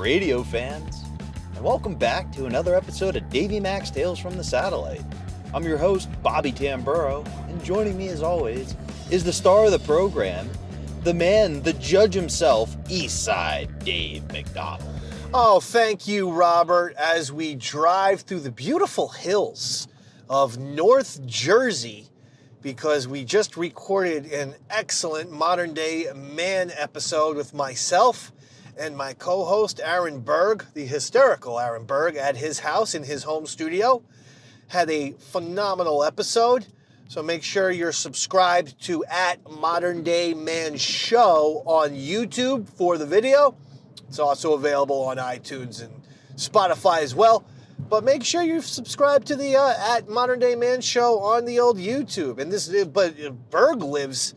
radio fans, and welcome back to another episode of Davey Mac's Tales from the Satellite. I'm your host, Bobby Tamburo, and joining me as always is the star of the program, the man, the judge himself, Eastside Dave McDonald. Oh, thank you, Robert, as we drive through the beautiful hills of North Jersey, because we just recorded an excellent Modern Day Man episode with myself and my co-host, Aaron Berg, the hysterical Aaron Berg, at his house in his home studio. Had a phenomenal episode, so make sure you're subscribed to @Modern Day Man Show on YouTube for the video. It's also available on iTunes and Spotify as well. But make sure you subscribe to the @Modern Day Man Show on the old YouTube. And Berg lives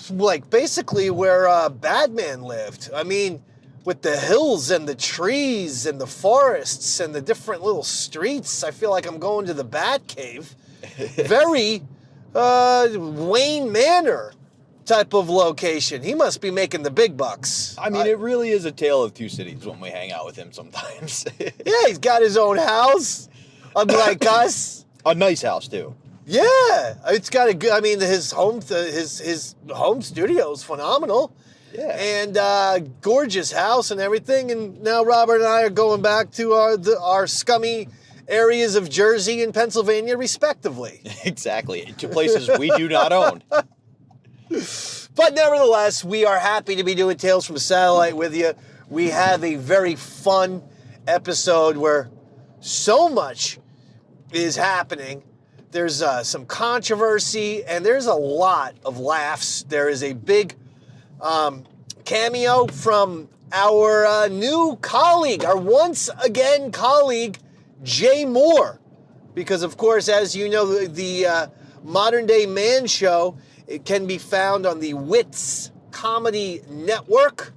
like basically where Batman lived. I mean, with the hills and the trees and the forests and the different little streets, I feel like I'm going to the Batcave. Very Wayne Manor type of location. He must be making the big bucks. I mean, it really is a tale of two cities when we hang out with him sometimes. Yeah, he's got his own house, unlike us. A nice house, too. Yeah, it's got a good, I mean, his home studio is phenomenal. Yeah. And gorgeous house and everything. And now Robert and I are going back to our scummy areas of Jersey and Pennsylvania, respectively. Exactly. To places we do not own. But nevertheless, we are happy to be doing Tales from Satellite with you. We have a very fun episode where so much is happening. There's some controversy and there's a lot of laughs. There is a big cameo from our new colleague, our once again colleague, Jay Moore. Because, of course, as you know, the Modern Day Man Show, it can be found on the WITS Comedy Network.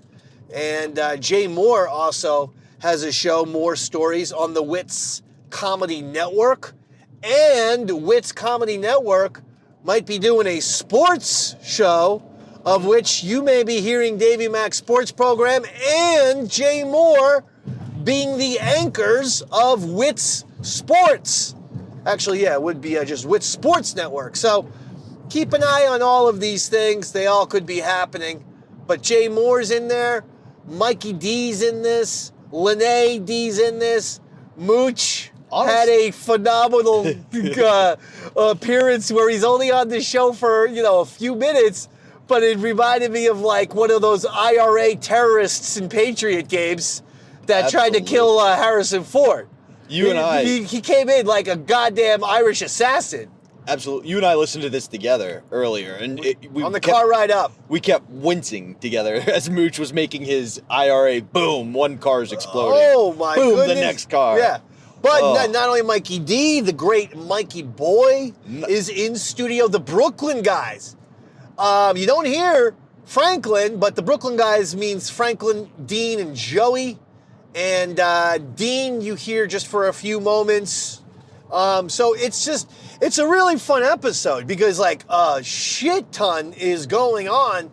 And Jay Moore also has a show, More Stories, on the WITS Comedy Network. And WITS Comedy Network might be doing a sports show, of which you may be hearing Davey Mac's sports program and Jay Moore being the anchors of WITS Sports. Actually, yeah, it would be just WITS Sports Network. So keep an eye on all of these things. They all could be happening. But Jay Moore's in there. Mikey D's in this. Lene D's in this. Mooch had a phenomenal appearance where he's only on the show for, a few minutes. But it reminded me of like one of those IRA terrorists in Patriot games that tried to kill Harrison Ford. He came in like a goddamn Irish assassin. Absolutely. You and I listened to this together earlier. And on the car ride up. We kept wincing together as Mooch was making his IRA. Boom, one car's exploding. Oh, my Boom, goodness. the next car. Yeah. But not only Mikey D, the great Mikey Boy is in studio. The Brooklyn guys. You don't hear Franklin, but the Brooklyn guys means Franklin, Dean, and Joey. And Dean you hear just for a few moments. So it's a really fun episode because like a shit ton is going on.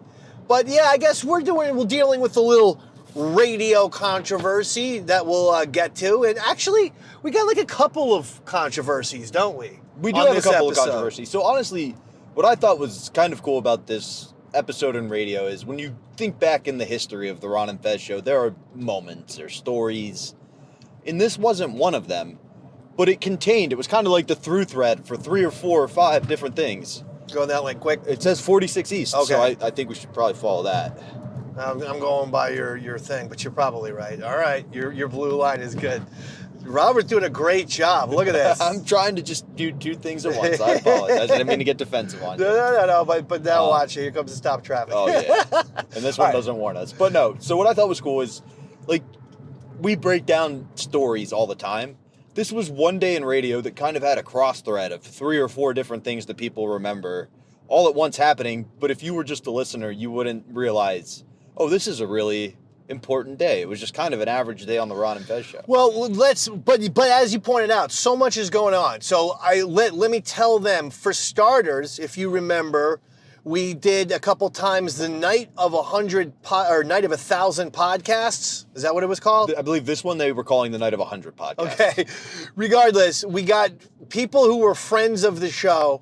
But yeah, I guess we're dealing with a little radio controversy that we'll get to. And actually, we got like a couple of controversies, don't we? We do have a couple of controversies. So honestly, what I thought was kind of cool about this episode in radio is when you think back in the history of the Ron and Fez show, there are moments or stories, and this wasn't one of them, but it was kind of like the through thread for 3 or 4 or 5 different things. Going that link quick? It says 46 East, okay. So I think we should probably follow that. I'm going by your thing, but you're probably right. All right, your blue line is good. Robert's doing a great job. Look at this. I'm trying to just do 2 things at once. I apologize. I didn't mean to get defensive on you. No. But now watch. Here comes the stop traffic. Oh, yeah. And this one doesn't warn us. But no. So what I thought was cool is, like, we break down stories all the time. This was one day in radio that kind of had a cross thread of 3 or 4 different things that people remember all at once happening. But if you were just a listener, you wouldn't realize, oh, this is a really important day. It was just kind of an average day on the Ron and Fez show. Well, but as you pointed out, so much is going on. So let me tell them, for starters, if you remember, We did a couple times the Night of 1,000 podcasts. Is that what it was called? I believe this one they were calling the Night of 100 podcast. Okay. Regardless, we got people who were friends of the show,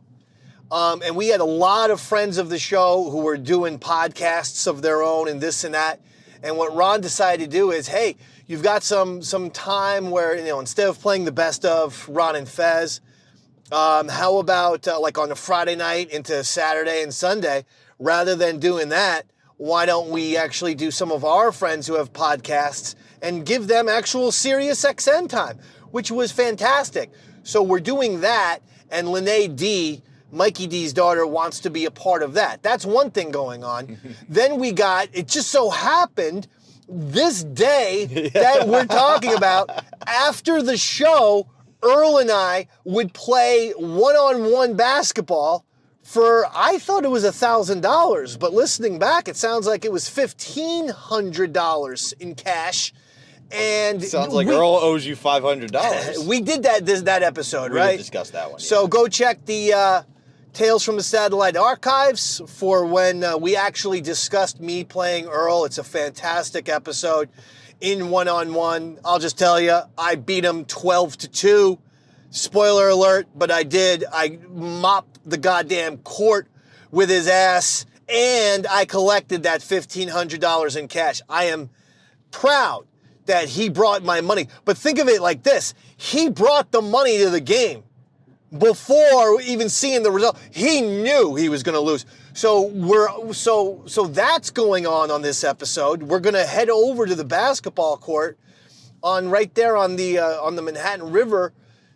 and we had a lot of friends of the show who were doing podcasts of their own and this and that. And what Ron decided to do is, hey, you've got some time where, instead of playing the best of Ron and Fez, how about like on a Friday night into Saturday and Sunday, rather than doing that, why don't we actually do some of our friends who have podcasts and give them actual Sirius XM time, which was fantastic. So we're doing that, and Lene D, Mikey D's daughter, wants to be a part of that. That's one thing going on. Then it just so happened, this day that we're talking about, after the show, Earl and I would play one-on-one basketball for, I thought it was $1,000, but listening back, it sounds like it was $1,500 in cash. And sounds like Earl owes you $500. We did that episode, right? We did discuss that one. Yeah. So go check the Tales from the Satellite Archives for when we actually discussed me playing Earl. It's a fantastic episode. In one-on-one, I'll just tell you, I beat him 12-2. Spoiler alert, but I did. I mopped the goddamn court with his ass, and I collected that $1,500 in cash. I am proud that he brought my money. But think of it like this. He brought the money to the game before even seeing the result. He knew he was going to lose. So so that's going on this episode. We're going to head over to the basketball court right there on the Manhattan River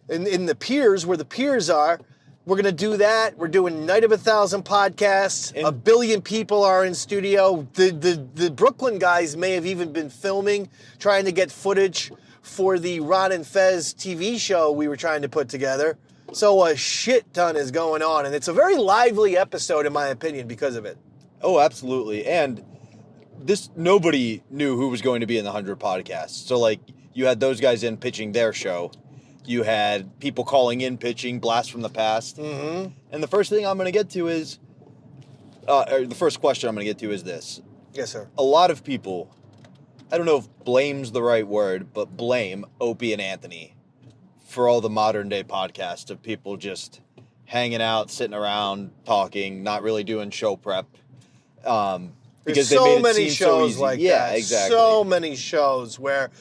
in the piers, where the piers are. We're going to do that. We're doing Night of 1,000 podcasts. And 1 billion people are in studio. The Brooklyn guys may have even been filming, trying to get footage for the Ron and Fez TV show we were trying to put together. So a shit ton is going on, and it's a very lively episode, in my opinion, because of it. Oh, absolutely. And nobody knew who was going to be in the 100 podcasts. So, like, you had those guys in pitching their show. You had people calling in, pitching, Blast from the Past. Mm-hmm. And the first thing I'm going to get to is, or the first question I'm going to get to is this. Yes, sir. A lot of people, I don't know if blame's the right word, but blame Opie and Anthony for all the modern day podcasts of people just hanging out, sitting around, talking, not really doing show prep. Because There's they so made it many seem shows so easy. like Yeah, that. exactly. So many shows where,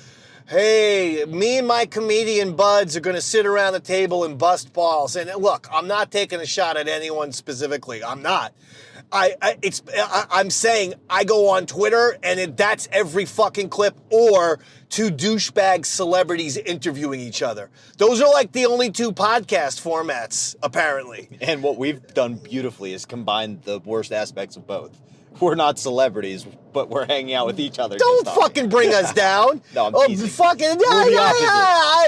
hey, me and my comedian buds are going to sit around the table and bust balls. And look, I'm not taking a shot at anyone specifically. I'm not. I'm saying I go on Twitter and that's every fucking clip, or two douchebag celebrities interviewing each other. Those are like the only two podcast formats, apparently. And what we've done beautifully is combine the worst aspects of both. We're not celebrities, but we're hanging out with each other. Don't fucking bring us down. No, I'm teasing.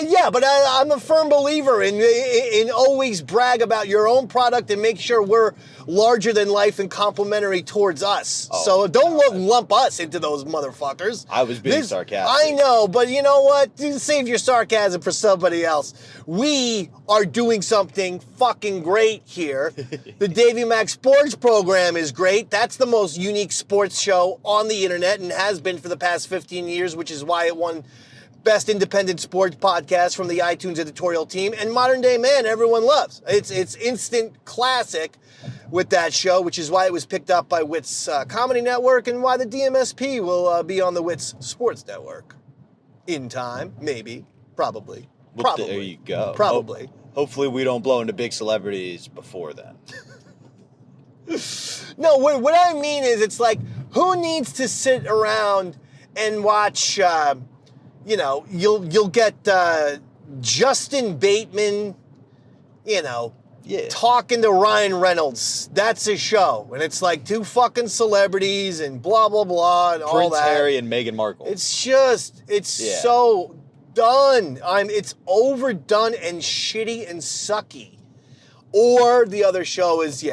Yeah, but I'm a firm believer in always brag about your own product and make sure we're larger than life and complimentary towards us. So don't lump us into those motherfuckers. I was being sarcastic. I know, but you know what? Save your sarcasm for somebody else. We are doing something fucking great here. The Davey Mac Sports program is great. That's the most unique sports show on the internet and has been for the past 15 years, which is why it won Best Independent Sports Podcast from the iTunes editorial team. And Modern Day Man, everyone loves. It's instant classic with that show, which is why it was picked up by Wits Comedy Network and why the DMSP will be on the Wits Sports Network. In time, maybe, probably. Well, there you go. Probably. Hopefully we don't blow into big celebrities before then. No, what I mean is, it's like, who needs to sit around and watch, you'll get Justin Bateman, talking to Ryan Reynolds. That's his show. And it's like two fucking celebrities and blah, blah, blah, and all that. Prince Harry and Meghan Markle. It's so done. It's overdone and shitty and sucky. Or the other show is,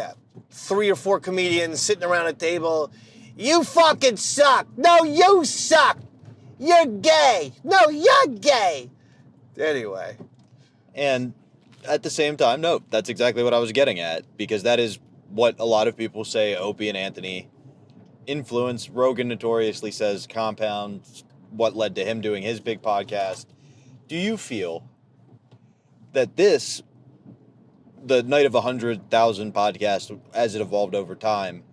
3 or 4 comedians sitting around a table. You fucking suck. No, you suck. You're gay. No, you're gay. Anyway. And at the same time, no, that's exactly what I was getting at, because that is what a lot of people say Opie and Anthony influence. Rogan notoriously says Compound, what led to him doing his big podcast. Do you feel that the Night of 100,000 podcast, as it evolved over time,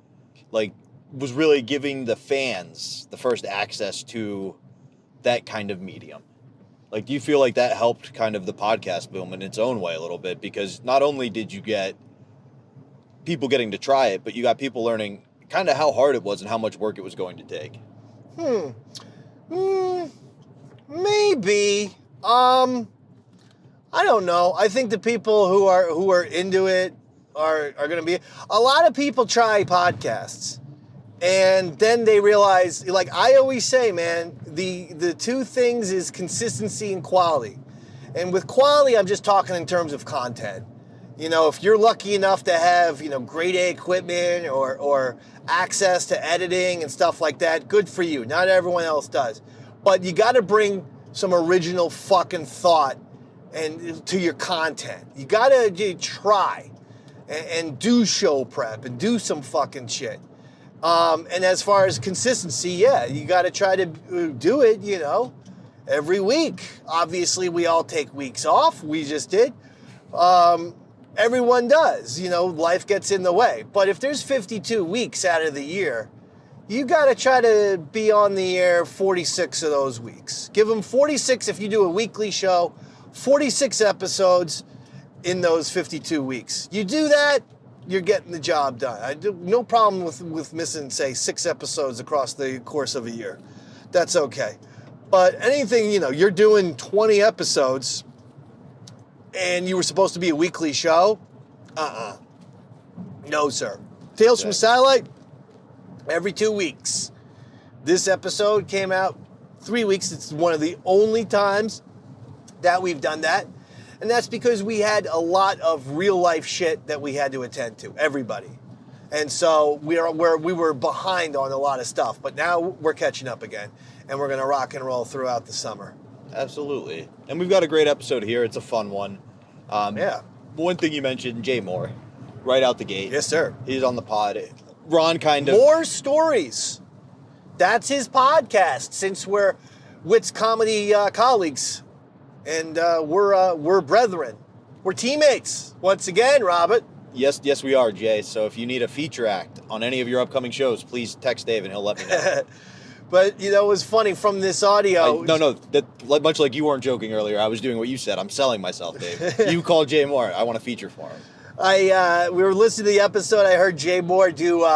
like, was really giving the fans the first access to that kind of medium? Like, do you feel like that helped kind of the podcast boom in its own way a little bit? Because not only did you get people getting to try it, but you got people learning kind of how hard it was and how much work it was going to take. Maybe. I don't know. I think the people who are into it are going to be... A lot of people try podcasts, and then they realize, like I always say, man, the two things is consistency and quality. And with quality, I'm just talking in terms of content. You know, if you're lucky enough to have, grade A equipment or access to editing and stuff like that, good for you. Not everyone else does. But you got to bring some original fucking thought and to your content. You got to try and do show prep and do some fucking shit. And as far as consistency, yeah, you got to try to do it, every week. Obviously, we all take weeks off. We just did. Everyone does, life gets in the way. But if there's 52 weeks out of the year, you got to try to be on the air 46 of those weeks. Give them 46 if you do a weekly show, 46 episodes in those 52 weeks. You do that, you're getting the job done. I do no problem with missing, say, 6 episodes across the course of a year. That's okay. But anything, you're doing 20 episodes and you were supposed to be a weekly show? No, sir. Tales from Satellite, every 2 weeks. This episode came out 3 weeks. It's one of the only times that we've done that. And that's because we had a lot of real life shit that we had to attend to, everybody. And so we were behind on a lot of stuff, but now we're catching up again, and we're going to rock and roll throughout the summer. Absolutely. And we've got a great episode here. It's a fun one. Yeah. One thing you mentioned, Jay Moore, right out the gate. Yes, sir. He's on the pod. Ron kind of... More Stories. That's his podcast, since we're Wits Comedy colleagues. And we're brethren. We're teammates. Once again, Robert. Yes, we are, Jay. So if you need a feature act on any of your upcoming shows, please text Dave and he'll let me know. But, it was funny from this audio. No, that much like you weren't joking earlier, I was doing what you said. I'm selling myself, Dave. You call Jay Moore. I want a feature for him. We were listening to the episode. I heard Jay Moore do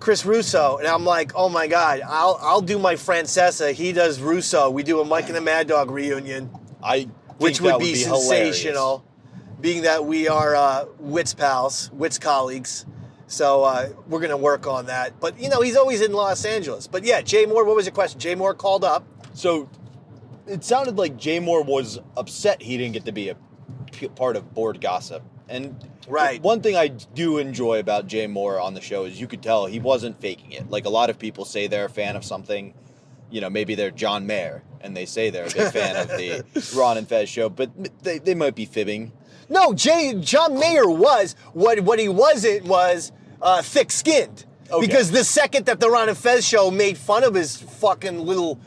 Chris Russo, and I'm like, oh my God, I'll do my Francesa. He does Russo. We do a Mike and the Mad Dog reunion, which would be sensational, being that we are Wits pals, Wits colleagues. So we're going to work on that. But, he's always in Los Angeles. But yeah, Jay Moore, what was your question? Jay Moore called up. So it sounded like Jay Moore was upset he didn't get to be a part of Board Gossip. And right. One thing I do enjoy about Jay Moore on the show is you could tell he wasn't faking it. Like a lot of people say they're a fan of something, maybe they're John Mayer, and they say they're a big fan of the Ron and Fez show, but they might be fibbing. No, John Mayer was. What he wasn't was thick-skinned. Okay. Because the second that the Ron and Fez show made fun of his fucking little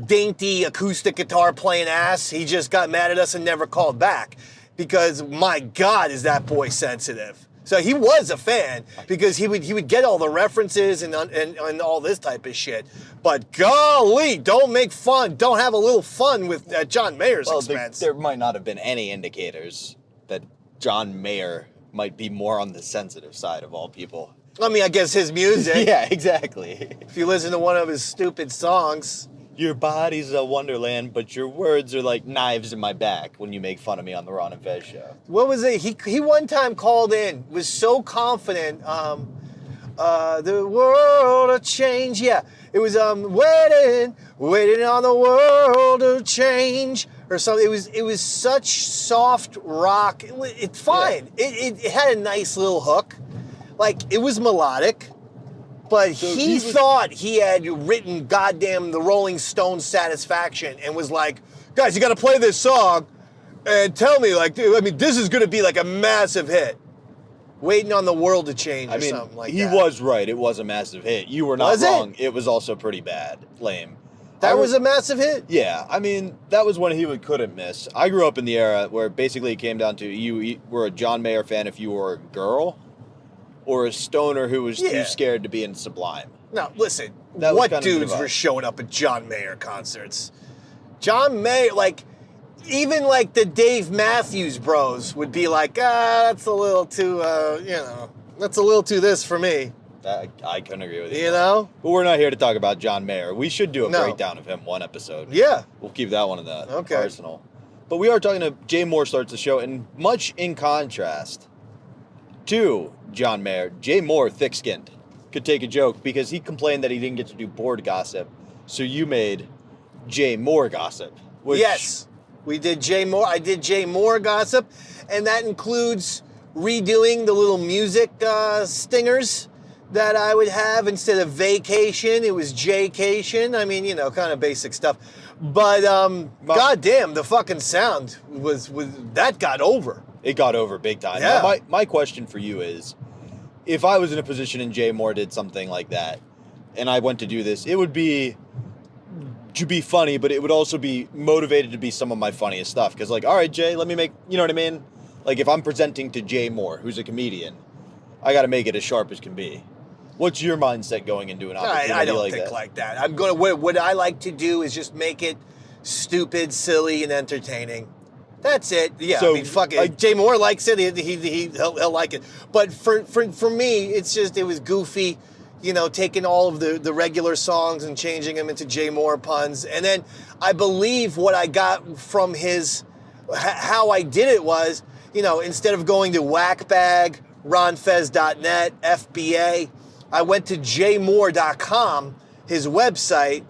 dainty acoustic guitar playing ass, he just got mad at us and never called back. Because, my God, is that boy sensitive. So he was a fan because he would get all the references and all this type of shit. But golly, don't have a little fun with John Mayer's expense. There might not have been any indicators that John Mayer might be more on the sensitive side of all people. I mean, I guess his music. Yeah, exactly. If you listen to one of his stupid songs. Your body's a wonderland, but your words are like knives in my back when you make fun of me on the Ron and Fez show. What was it? He one time called in, was so confident. The world will change. Yeah, it was waiting on the world to change or something. It was such soft rock. It's fine. Yeah. It had a nice little hook. Like, it was melodic. But so he thought he had written goddamn the Rolling Stones Satisfaction and was like, guys, you got to play this song and tell me, this is going to be like a massive hit. waiting on the world to change or I mean, something like he that. was right. It was a massive hit. You were not Was it? wrong. It was also pretty bad. Lame. That was a massive hit? Yeah. I mean, that was one he couldn't miss. I grew up in the era where basically it came down to you were a John Mayer fan if you were a girl or a stoner who was too scared to be in Sublime. No, listen. That was what kind of the dudes vibe. were showing up at John Mayer concerts? John Mayer, like, even like the Dave Matthews Bros would be like, that's a little too, that's a little too this for me. I couldn't agree with you. You know? But we're not here to talk about John Mayer. We should do a No. breakdown of him one episode. Yeah. We'll keep that one in the Okay. arsenal. But we are talking to Jay Moore starts the show, and much in contrast to John Mayer, Jay Moore, thick-skinned, could take a joke because he complained that he didn't get to do board gossip. So you made Jay Moore gossip. Which, Yes. We did Jay Moore. I did Jay Moore gossip, and that includes redoing the little music stingers that I would have instead of vacation. It was Jaycation. I mean, kind of basic stuff. But goddamn, the fucking sound was that got over. It got over big time. Yeah. Now, my question for you is, if I was in a position and Jay Moore did something like that, and I went to do this, it would be to be funny, but it would also be motivated to be some of my funniest stuff. Because, like, all right, Jay, let me make, you know what I mean? Like, if I'm presenting to Jay Moore, who's a comedian, I got to make it as sharp as can be. What's your mindset going into an opportunity I don't like think that? like that. I'm going to, what I like to do is just make it stupid, silly, and entertaining. That's it. Yeah, So, I mean, fuck it. Jay Moore likes it. He'll like it. But for me, it's just, it was goofy, taking all of the regular songs and changing them into Jay Moore puns. And then I believe what I got from how I did it was, instead of going to Whackbag, ronfez.net, FBA, I went to jmoore.com, his website,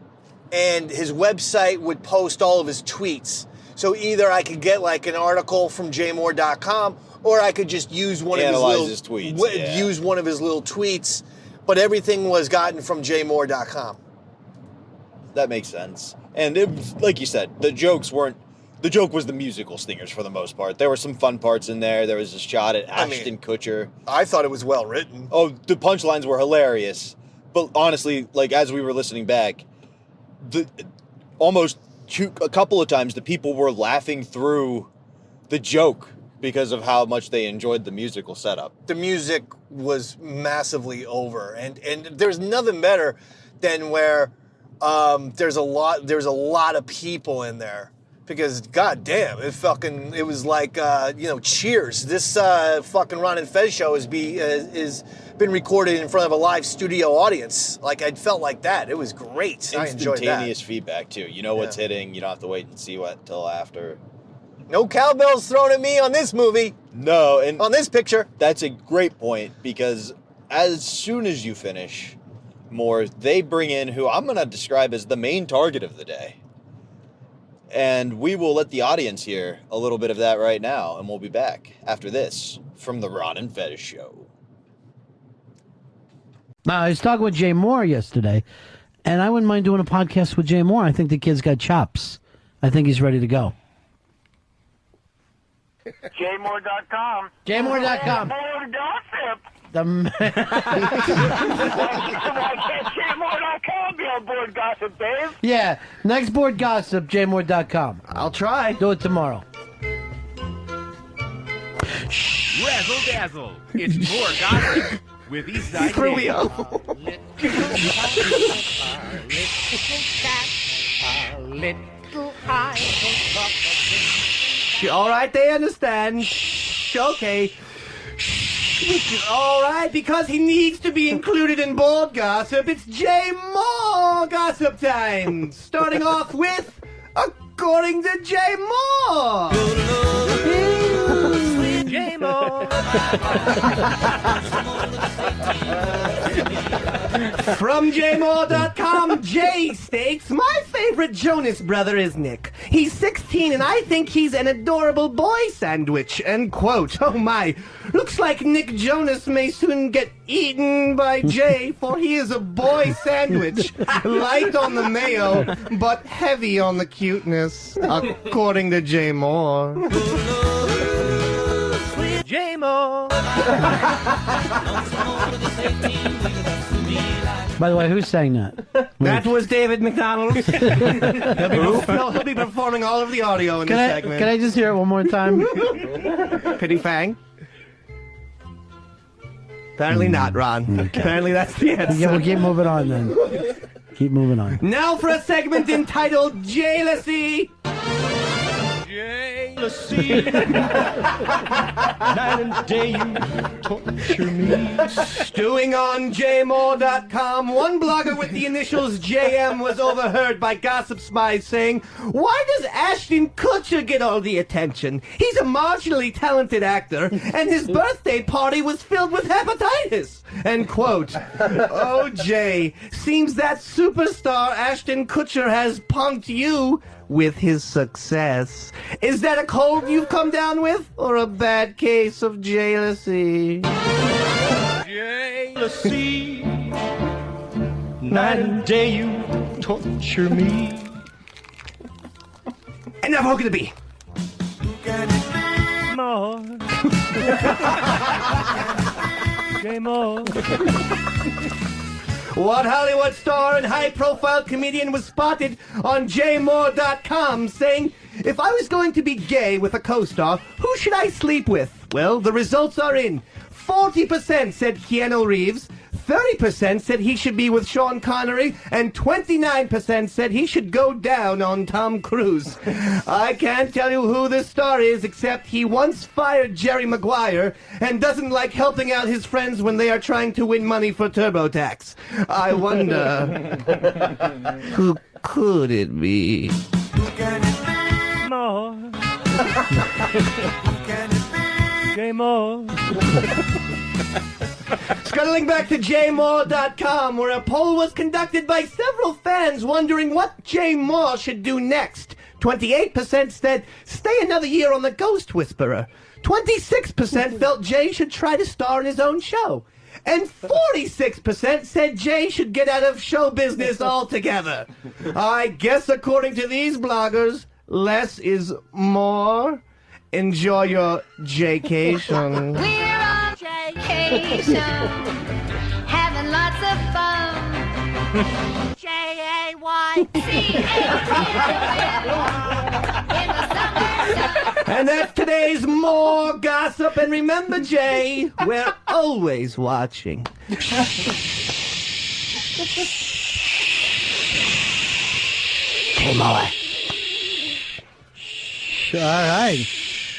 and his website would post all of his tweets. So either I could get like an article from jmoore.com, or I could just use one Analyze his tweets, use one of his little tweets, but everything was gotten from jmoore.com. That makes sense. And it was, like you said, the joke was the musical stingers for the most part. There were some fun parts in there. There was a shot at Ashton Kutcher. I thought it was well written. Oh, the punchlines were hilarious. But honestly, like, as we were listening back, a couple of times the people were laughing through the joke because of how much they enjoyed the musical setup. The music was massively over, and there's nothing better than where there's a lot of people in there, because goddamn, it was like Cheers. This fucking Ron and Fez show is been recorded in front of a live studio audience. Like, I felt like that. It was great. I enjoyed that. Instantaneous feedback too. You know what's hitting. You don't have to wait and see what till after. No cowbells thrown at me on this movie. No, and On this picture. that's a great point, because as soon as you finish Moore, they bring in who I'm going to describe as the main target of the day. And we will let the audience hear a little bit of that right now, and we'll be back after this from the Ron and Fez Show. I was talking with Jay Moore yesterday, and I wouldn't mind doing a podcast with Jay Moore. I think the kid's got chops. I think he's ready to go. jmoore.com. jmoore.com. More gossip. The Why can't jmoore.com be on board gossip, Dave? yeah, next board gossip, jmoore.com. I'll try. Do it tomorrow. Razzle dazzle. It's more gossip with Eastside Trulio. All right, they understand. Shh, okay. All right, because he needs to be included in board gossip, it's Jay Moore gossip time. Starting off with, according to Jay Moore. Jay Moore. From jmoore.com, Jay states, my favorite Jonas brother is Nick. He's 16 and I think he's an adorable boy sandwich. End quote. Oh my. Looks like Nick Jonas may soon get eaten by Jay, for he is a boy sandwich. Light on the mayo, but heavy on the cuteness, according to Jay Moore. J-Mo. By the way, who sang that? That was David McDonald. He'll be performing all of the audio in this segment. Can I just hear it one more time? Pitty Fang? Apparently not, Ron. Okay. Apparently that's the answer. Yeah, we'll keep moving on then. Keep moving on. Now for a segment entitled Jealousy. Jealousy. Night and day you torture me. Stewing on jmore.com, one blogger with the initials JM was overheard by gossip spies saying, "Why does Ashton Kutcher get all the attention? He's a marginally talented actor, and his birthday party was filled with hepatitis." End quote. Oh, Jay, seems that superstar Ashton Kutcher has punked you with his success. Is that a cold you've come down with, or a bad case of jealousy? Jealousy. Night and day you torture me. And now, who could it be? More. J-Mo. What Hollywood star and high-profile comedian was spotted on jmore.com saying, "If I was going to be gay with a co-star, who should I sleep with?" Well, the results are in. 40% said Keanu Reeves, 30% said he should be with Sean Connery, and 29% said he should go down on Tom Cruise. I can't tell you who this star is, except he once fired Jerry Maguire and doesn't like helping out his friends when they are trying to win money for TurboTax. I wonder, who could it be? More. J-Mo. Scuttling back to jmore.com, where a poll was conducted by several fans wondering what Jay Moore should do next. 28% said stay another year on The Ghost Whisperer. 26% felt Jay should try to star in his own show. And 46% said Jay should get out of show business altogether. I guess according to these bloggers, less is more. Enjoy your Jaycation. We're on Jaycation, having lots of fun. Jaycation in the summertime. And that's today's more gossip. And remember, Jay, we're always watching. Hey, Moe. All right.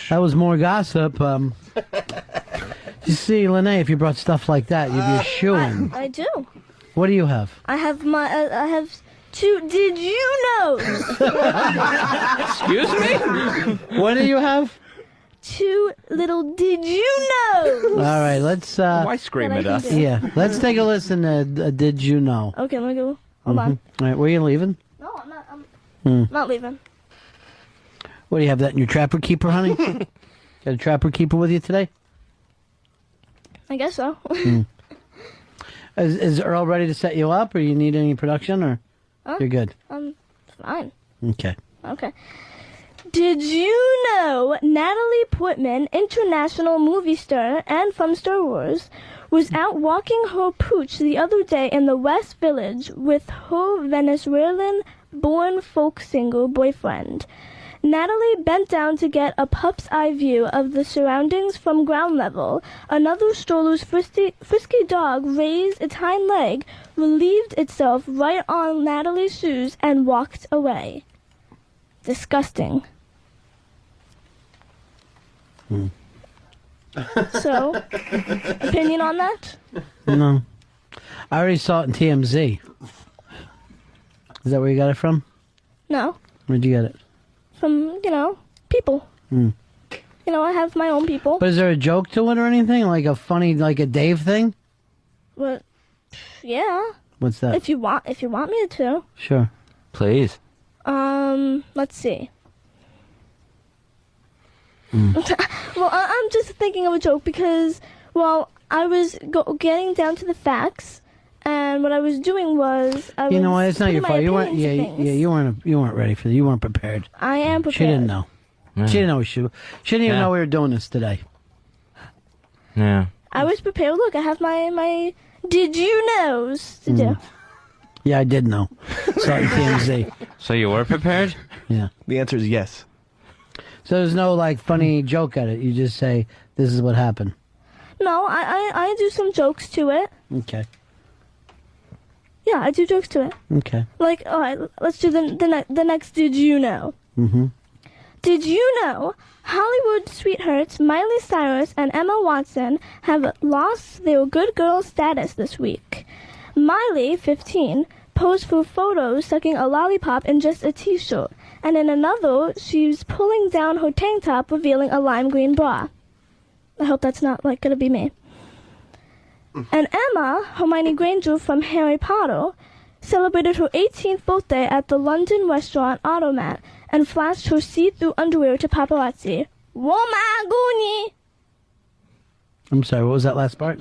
That was more gossip. You see, Lene, if you brought stuff like that, you'd be a shoo-in. I do. What do you have? I have two. Did you know? Excuse me? What do you have? Two little. Did you know? All right, let's. Why scream What at I us? can do. Yeah, let's take a listen to Did You Know? Okay, let me go. Hold on. All right, where are you leaving? No, I'm not. I'm not leaving. What do you have that in your trapper keeper, honey? Got a trapper keeper with you today? I guess so. Is Earl ready to set you up, or you need any production, or you're good? Fine. Okay. Okay. Did you know Natalie Portman, international movie star and from Star Wars, was out walking her pooch the other day in the West Village with her Venezuelan-born folk singer boyfriend? Natalie bent down to get a pup's eye view of the surroundings from ground level. Another stroller's frisky dog raised its hind leg, relieved itself right on Natalie's shoes, and walked away. Disgusting. So, opinion on that? No. I already saw it in TMZ. Is that where you got it from? No. Where'd you get it? From, people. I have my own people. But is there a joke to it or anything? Like a funny, like a Dave thing? Well, yeah. What's that? If you want me to. Sure. Please. Let's see. Well, I'm just thinking of a joke because, I was getting down to the facts, and what I was doing was You know what? It's not your fault. You weren't. You weren't ready for that. You weren't prepared. I am prepared. She didn't know. She didn't know she didn't even know we were doing this today. Yeah. I was prepared. Look, I have my did you knows to do. Yeah, I did know. Saw it on TMZ. So you were prepared? Yeah. The answer is yes. So there's no like funny joke at it. You just say this is what happened. No, I do some jokes to it. Okay. Yeah, I do jokes to it. Okay. Like, all right, let's do the next did you know. Mm-hmm. Did you know Hollywood sweethearts Miley Cyrus and Emma Watson have lost their good girl status this week? Miley, 15, posed for photos sucking a lollipop in just a t-shirt, and in another, she's pulling down her tank top revealing a lime green bra. I hope that's not, like, gonna be me. And Emma, Hermione Granger from Harry Potter, celebrated her 18th birthday at the London restaurant Automat and flashed her see-through underwear to paparazzi. Womaguni! I'm sorry, what was that last part?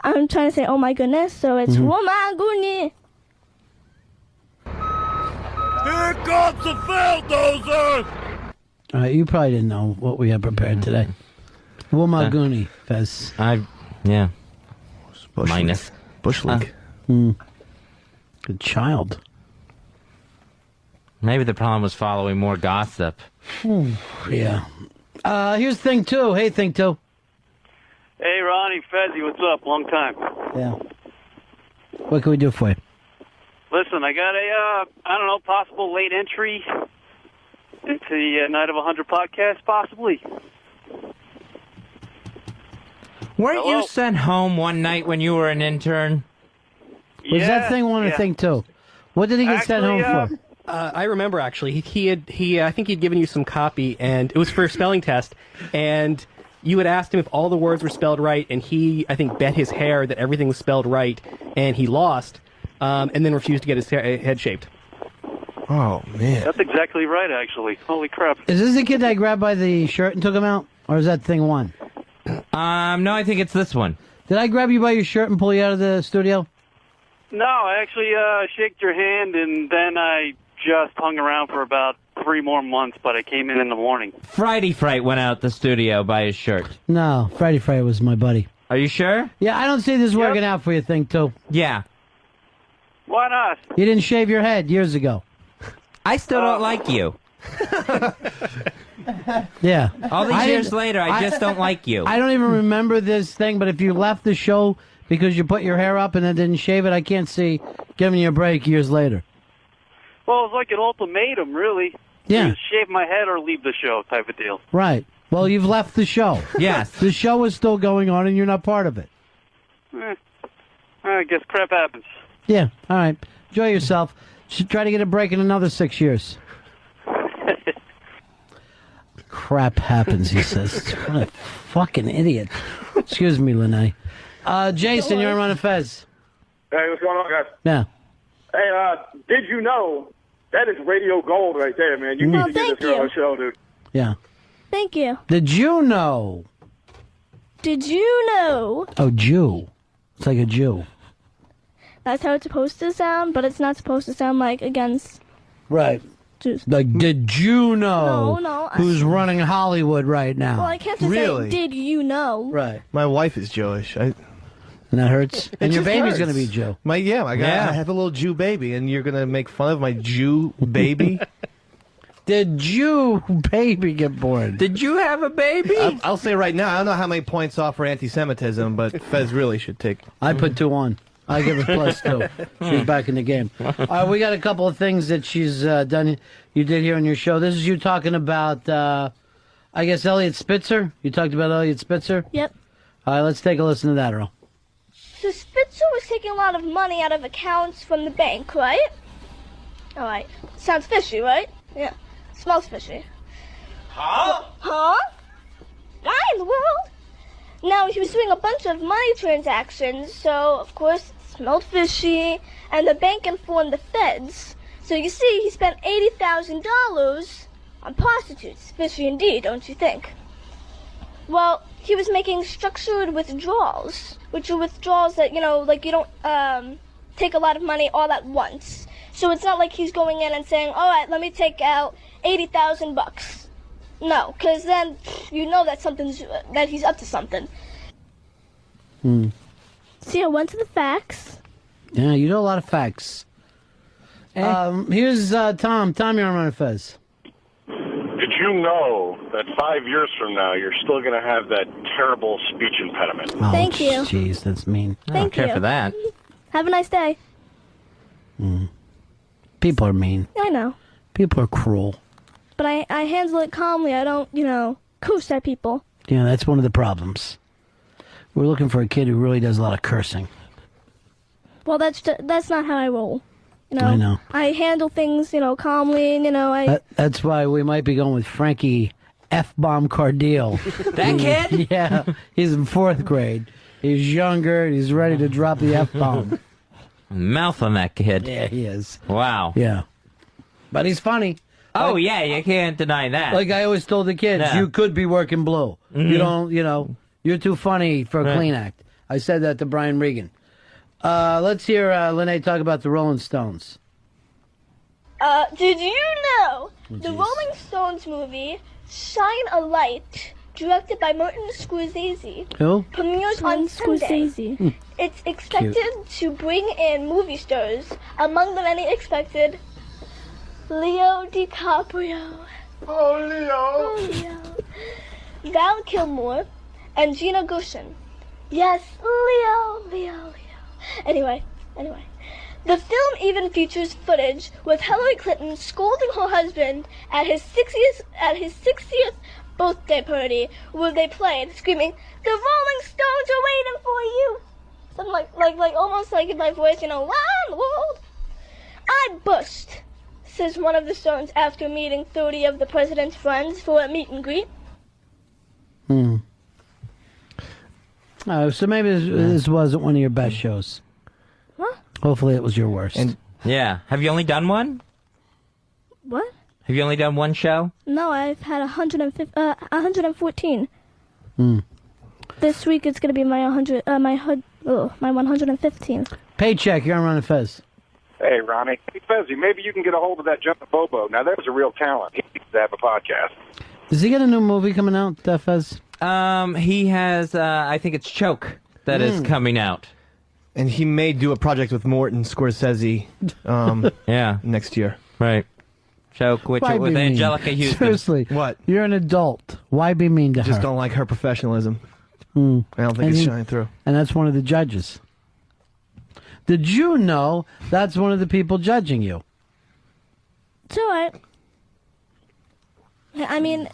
I'm trying to say, oh my goodness, so it's Womaguni! Here comes the bulldozer! All right, you probably didn't know what we had prepared today. Womaguni, Fez. Yeah. Bush Minus. Bush League. Good child. Maybe the problem was following more gossip. Yeah. Here's Thing 2. Hey, Thing 2. Hey, Ronnie, Fezzy, what's up? Long time. Yeah. What can we do for you? Listen, I got a, I don't know, possible late entry into the Night of 100 podcast, possibly. Weren't Hello? you sent home one night when you were an intern? Was that Thing 1 or Thing 2? What did he get sent home for? I remember, actually. I think he'd given you some copy, and it was for a spelling test, and you had asked him if all the words were spelled right, and he, I think, bet his hair that everything was spelled right, and he lost, and then refused to get his head shaved. Oh, man. That's exactly right, actually. Holy crap. Is this the kid that I grabbed by the shirt and took him out? Or is that Thing 1? No, I think it's this one. Did I grab you by your shirt and pull you out of the studio? No, I actually shaked your hand, and then I just hung around for about 3 more months, but I came in the morning. Friday Fright went out the studio by his shirt. No, Friday was my buddy. Are you sure? Yeah, I don't see this working out for you, Thing 2. Yeah. Why not? You didn't shave your head years ago. I still don't like you. Yeah. All these years later, I just don't like you. I don't even remember this thing, but if you left the show because you put your hair up and then didn't shave it, I can't see giving you a break years later. Well, it was like an ultimatum, really. Yeah. Either shave my head or leave the show type of deal. Right. Well, you've left the show. Yes. The show is still going on and you're not part of it. I guess crap happens. Yeah. All right. Enjoy yourself. Should try to get a break in another 6 years. Crap happens, he says. What a fucking idiot. Excuse me, Lene. Jason, you're on Run of Fez. Hey, what's going on, guys? Yeah. Hey, did you know that is radio gold right there, man? You need to give this girl a show, dude. Yeah. Thank you. Did you know? Did you know? Oh, Jew. It's like a Jew. That's how it's supposed to sound, but it's not supposed to sound like against Right. Jews. Like, did you know No, who's running Hollywood right now? Well, I can't just say, did you know? Right. My wife is Jewish. And that hurts? And your just baby's hurts. going to be Jew. I have a little Jew baby, and you're going to make fun of my Jew baby? Did Jew baby get born? Did you have a baby? I'll say right now, I don't know how many points off for anti-Semitism, but Fez really should take. I put 2 on. I give her +2. She's back in the game. We got a couple of things that she's done. You did here on your show. This is you talking about, I guess, Elliot Spitzer. You talked about Elliot Spitzer? Yep. All right, let's take a listen to that, Earl. So Spitzer was taking a lot of money out of accounts from the bank, right? All right. Sounds fishy, right? Yeah. Smells fishy. Huh? Why in the world? Now, he was doing a bunch of money transactions, so, of course, it smelled fishy, and the bank informed the feds. So, you see, he spent $80,000 on prostitutes. Fishy indeed, don't you think? Well, he was making structured withdrawals, which are withdrawals that, you know, like you don't take a lot of money all at once. So it's not like he's going in and saying, all right, let me take out $80,000. No, because then you know that that he's up to something. See, I went to the facts. Yeah, you know a lot of facts. Here's Tom. Tom, you're on Run Fez. Did you know that 5 years from now you're still going to have that terrible speech impediment? Oh, Thank you. Jeez, that's mean. I don't care for that. Have a nice day. People are mean. I know. People are cruel. But I handle it calmly. I don't, curse at people. Yeah, that's one of the problems. We're looking for a kid who really does a lot of cursing. Well, that's not how I roll. I know. I handle things, calmly, and, That's why we might be going with Frankie F-Bomb Cardile. That kid? Yeah, he's in 4th grade. He's younger, he's ready to drop the F-bomb. Mouth on that kid. Yeah, he is. Wow. Yeah. But he's funny. Oh, yeah, you can't deny that. Like I always told the kids, Yeah. you could be working blue. You don't, you're too funny for a Right. clean act. I said that to Brian Regan. Let's hear Lene talk about the Rolling Stones. Did you know the Rolling Stones movie Shine a Light, directed by Martin Scorsese, Who? premieres on Sunday. It's expected to bring in movie stars, among the many expected, Leo DiCaprio. Oh, Leo. Val Kilmer and Gina Gershon. Yes, Leo. Anyway. The film even features footage with Hillary Clinton scolding her husband at his 60th birthday party, where they played, screaming, "The Rolling Stones are waiting for you!" Something like almost like in my voice, around the world. I bust, says one of the Stones after meeting 30 of the president's friends for a meet and greet. So maybe this wasn't one of your best shows. What? Hopefully it was your worst. Yeah. Have you only done one? What? Have you only done one show? No, I've had 114. This week it's gonna be my 115th. Paycheck, you're on Run Fez. Hey, Ronnie. Hey, Fezzy, maybe you can get a hold of that Jumpin' Bobo. Now, that was a real talent. He needs to have a podcast. Does he get a new movie coming out, Fez? He has, I think it's Choke that is coming out. And he may do a project with Martin Scorsese yeah. next year. Right. Choke with Why be mean? Angelica Houston. Seriously. What? You're an adult. Why be mean to her? Just don't like her professionalism. I don't think it's shining through. And that's one of the judges. Did you know that's one of the people judging you? It's alright. I mean,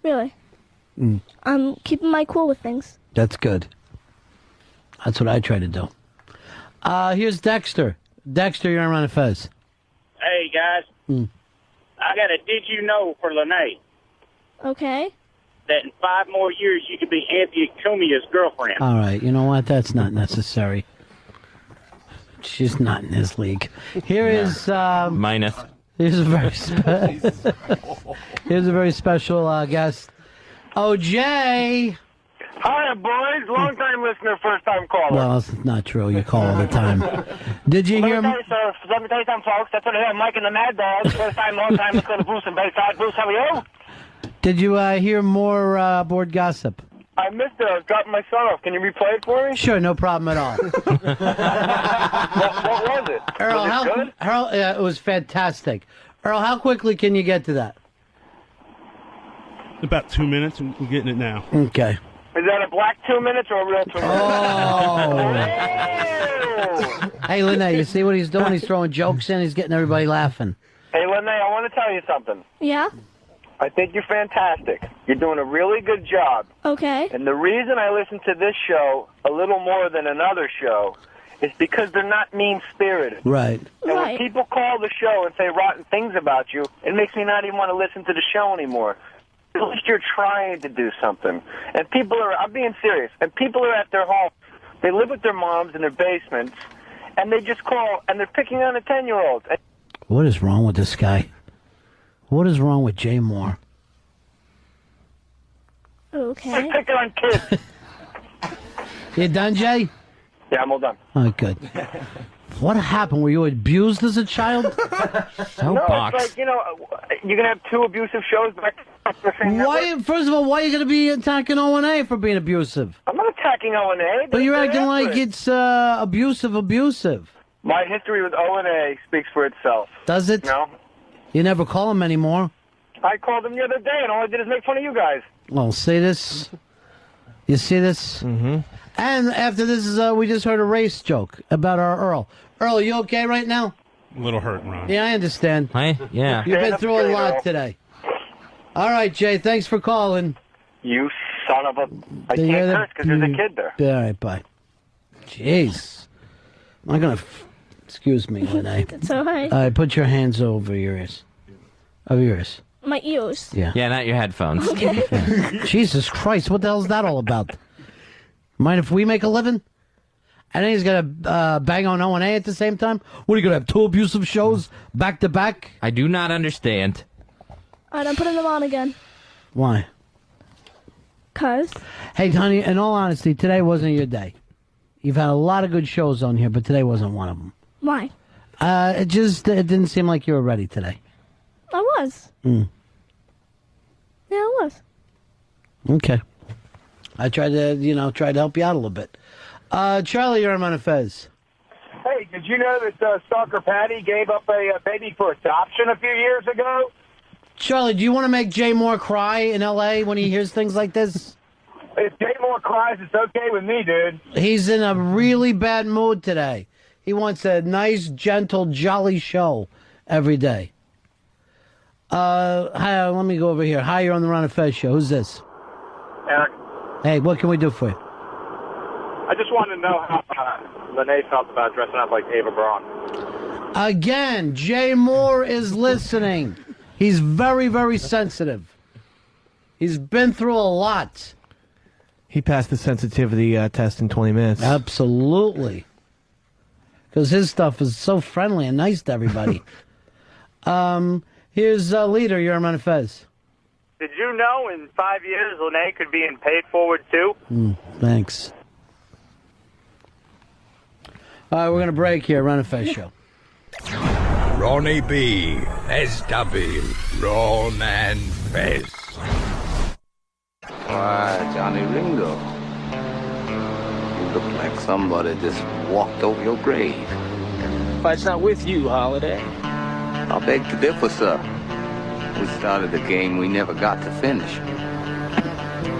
really. I'm keeping my cool with things. That's good. That's what I try to do. Here's Dexter. Dexter, you're on Run Fez. Hey, guys. I got a did you know for Lene Okay. that in 5 more years you could be Anthony Cumia's girlfriend. All right, you know what? That's not necessary. She's not in his league. Here is minus. Here's a very here's a very special guest. Oh, Jay. Hi, boys. Long-time listener, first-time caller. Well, it's not true. You call all the time. Did you hear? Let me tell you something, folks. That's what I hear. Mike and the Mad Dogs. First time, long time. Let's go to Bruce and Bayside. Bruce, how are you? Did you hear more board gossip? I missed it. I was dropping my son off. Can you replay it for me? Sure, no problem at all. What was it? Earl, was it good? Earl, it was fantastic. Earl, how quickly can you get to that? About 2 minutes, and we're getting it now. Okay. Is that a black 2 minutes or a real 2 minutes? Oh. Hey, Lene, you see what he's doing? He's throwing jokes in. He's getting everybody laughing. Hey, Lene, I want to tell you something. Yeah? I think you're fantastic. You're doing a really good job. Okay. And the reason I listen to this show a little more than another show is because they're not mean-spirited. Right. And when people call the show and say rotten things about you, it makes me not even want to listen to the show anymore. At least you're trying to do something. And people are, I'm being serious, and people are at their home. They live with their moms in their basements, and they just call, and they're picking on a 10-year-old. What is wrong with this guy? What is wrong with Jay Moore? Okay. They're picking on kids. You done, Jay? Yeah, I'm all done. Oh, good. What happened? Were you abused as a child? No, it's like, you know, you're going to have 2 abusive shows back to Why? First of all, why are you going to be attacking O&A for being abusive? I'm not attacking O&A. But you're acting like it's abusive. My history with O&A speaks for itself. Does it? No. You never call him anymore. I called them the other day, and all I did is make fun of you guys. Well, see this? You see this? Mm-hmm. And after this is, we just heard a race joke about our Earl. Earl, you okay right now? A little hurt, Ron. Yeah, I understand. Yeah. You've been through a lot today. All right, Jay, thanks for calling. You son of a... I Do you hear can't that? curse because there's a kid there. All right, bye. Jeez. I'm not going to... Excuse me, Lene. It's all right. All right, put your hands over your ears. Over your ears. My ears. Yeah. Yeah, not your headphones. Okay. Jesus Christ, what the hell is that all about? Mind if we make a living? And then he's going to bang on O&A at the same time? What, are you going to have 2 abusive shows back to back? I do not understand. All right, I'm putting them on again. Why? 'Cause. Hey, honey, in all honesty, today wasn't your day. You've had a lot of good shows on here, but today wasn't one of them. Why? It didn't seem like you were ready today. I was. Mm. Yeah, I was. Okay. I tried to, help you out a little bit. Charlie, you're on Fez. Hey, did you know that Stalker Patty gave up a baby for adoption a few years ago? Charlie, do you want to make Jay Moore cry in L.A. when he hears things like this? If Jay Moore cries, it's okay with me, dude. He's in a really bad mood today. He wants a nice, gentle, jolly show every day. Hi, let me go over here. Hi, you're on the Ron and Fez show. Who's this? Eric, Hey, what can we do for you? I just wanted to know how Lene felt about dressing up like Ava Braun. Again, Jay Moore is listening. He's very, very sensitive. He's been through a lot. He passed the sensitivity test in 20 minutes. Absolutely. Because his stuff is so friendly and nice to everybody. Here's Leader. You're on Fez. Did you know in 5 years Lene could be in Paid Forward too? Thanks. All right, we're going to break here. Ron and Fez show. Ronnie B. SW. Ron and Fez. Why, Johnny Ringo. You look like somebody just walked over your grave. Fight's not with you, Holiday. I beg to differ, sir. We started a game we never got to finish.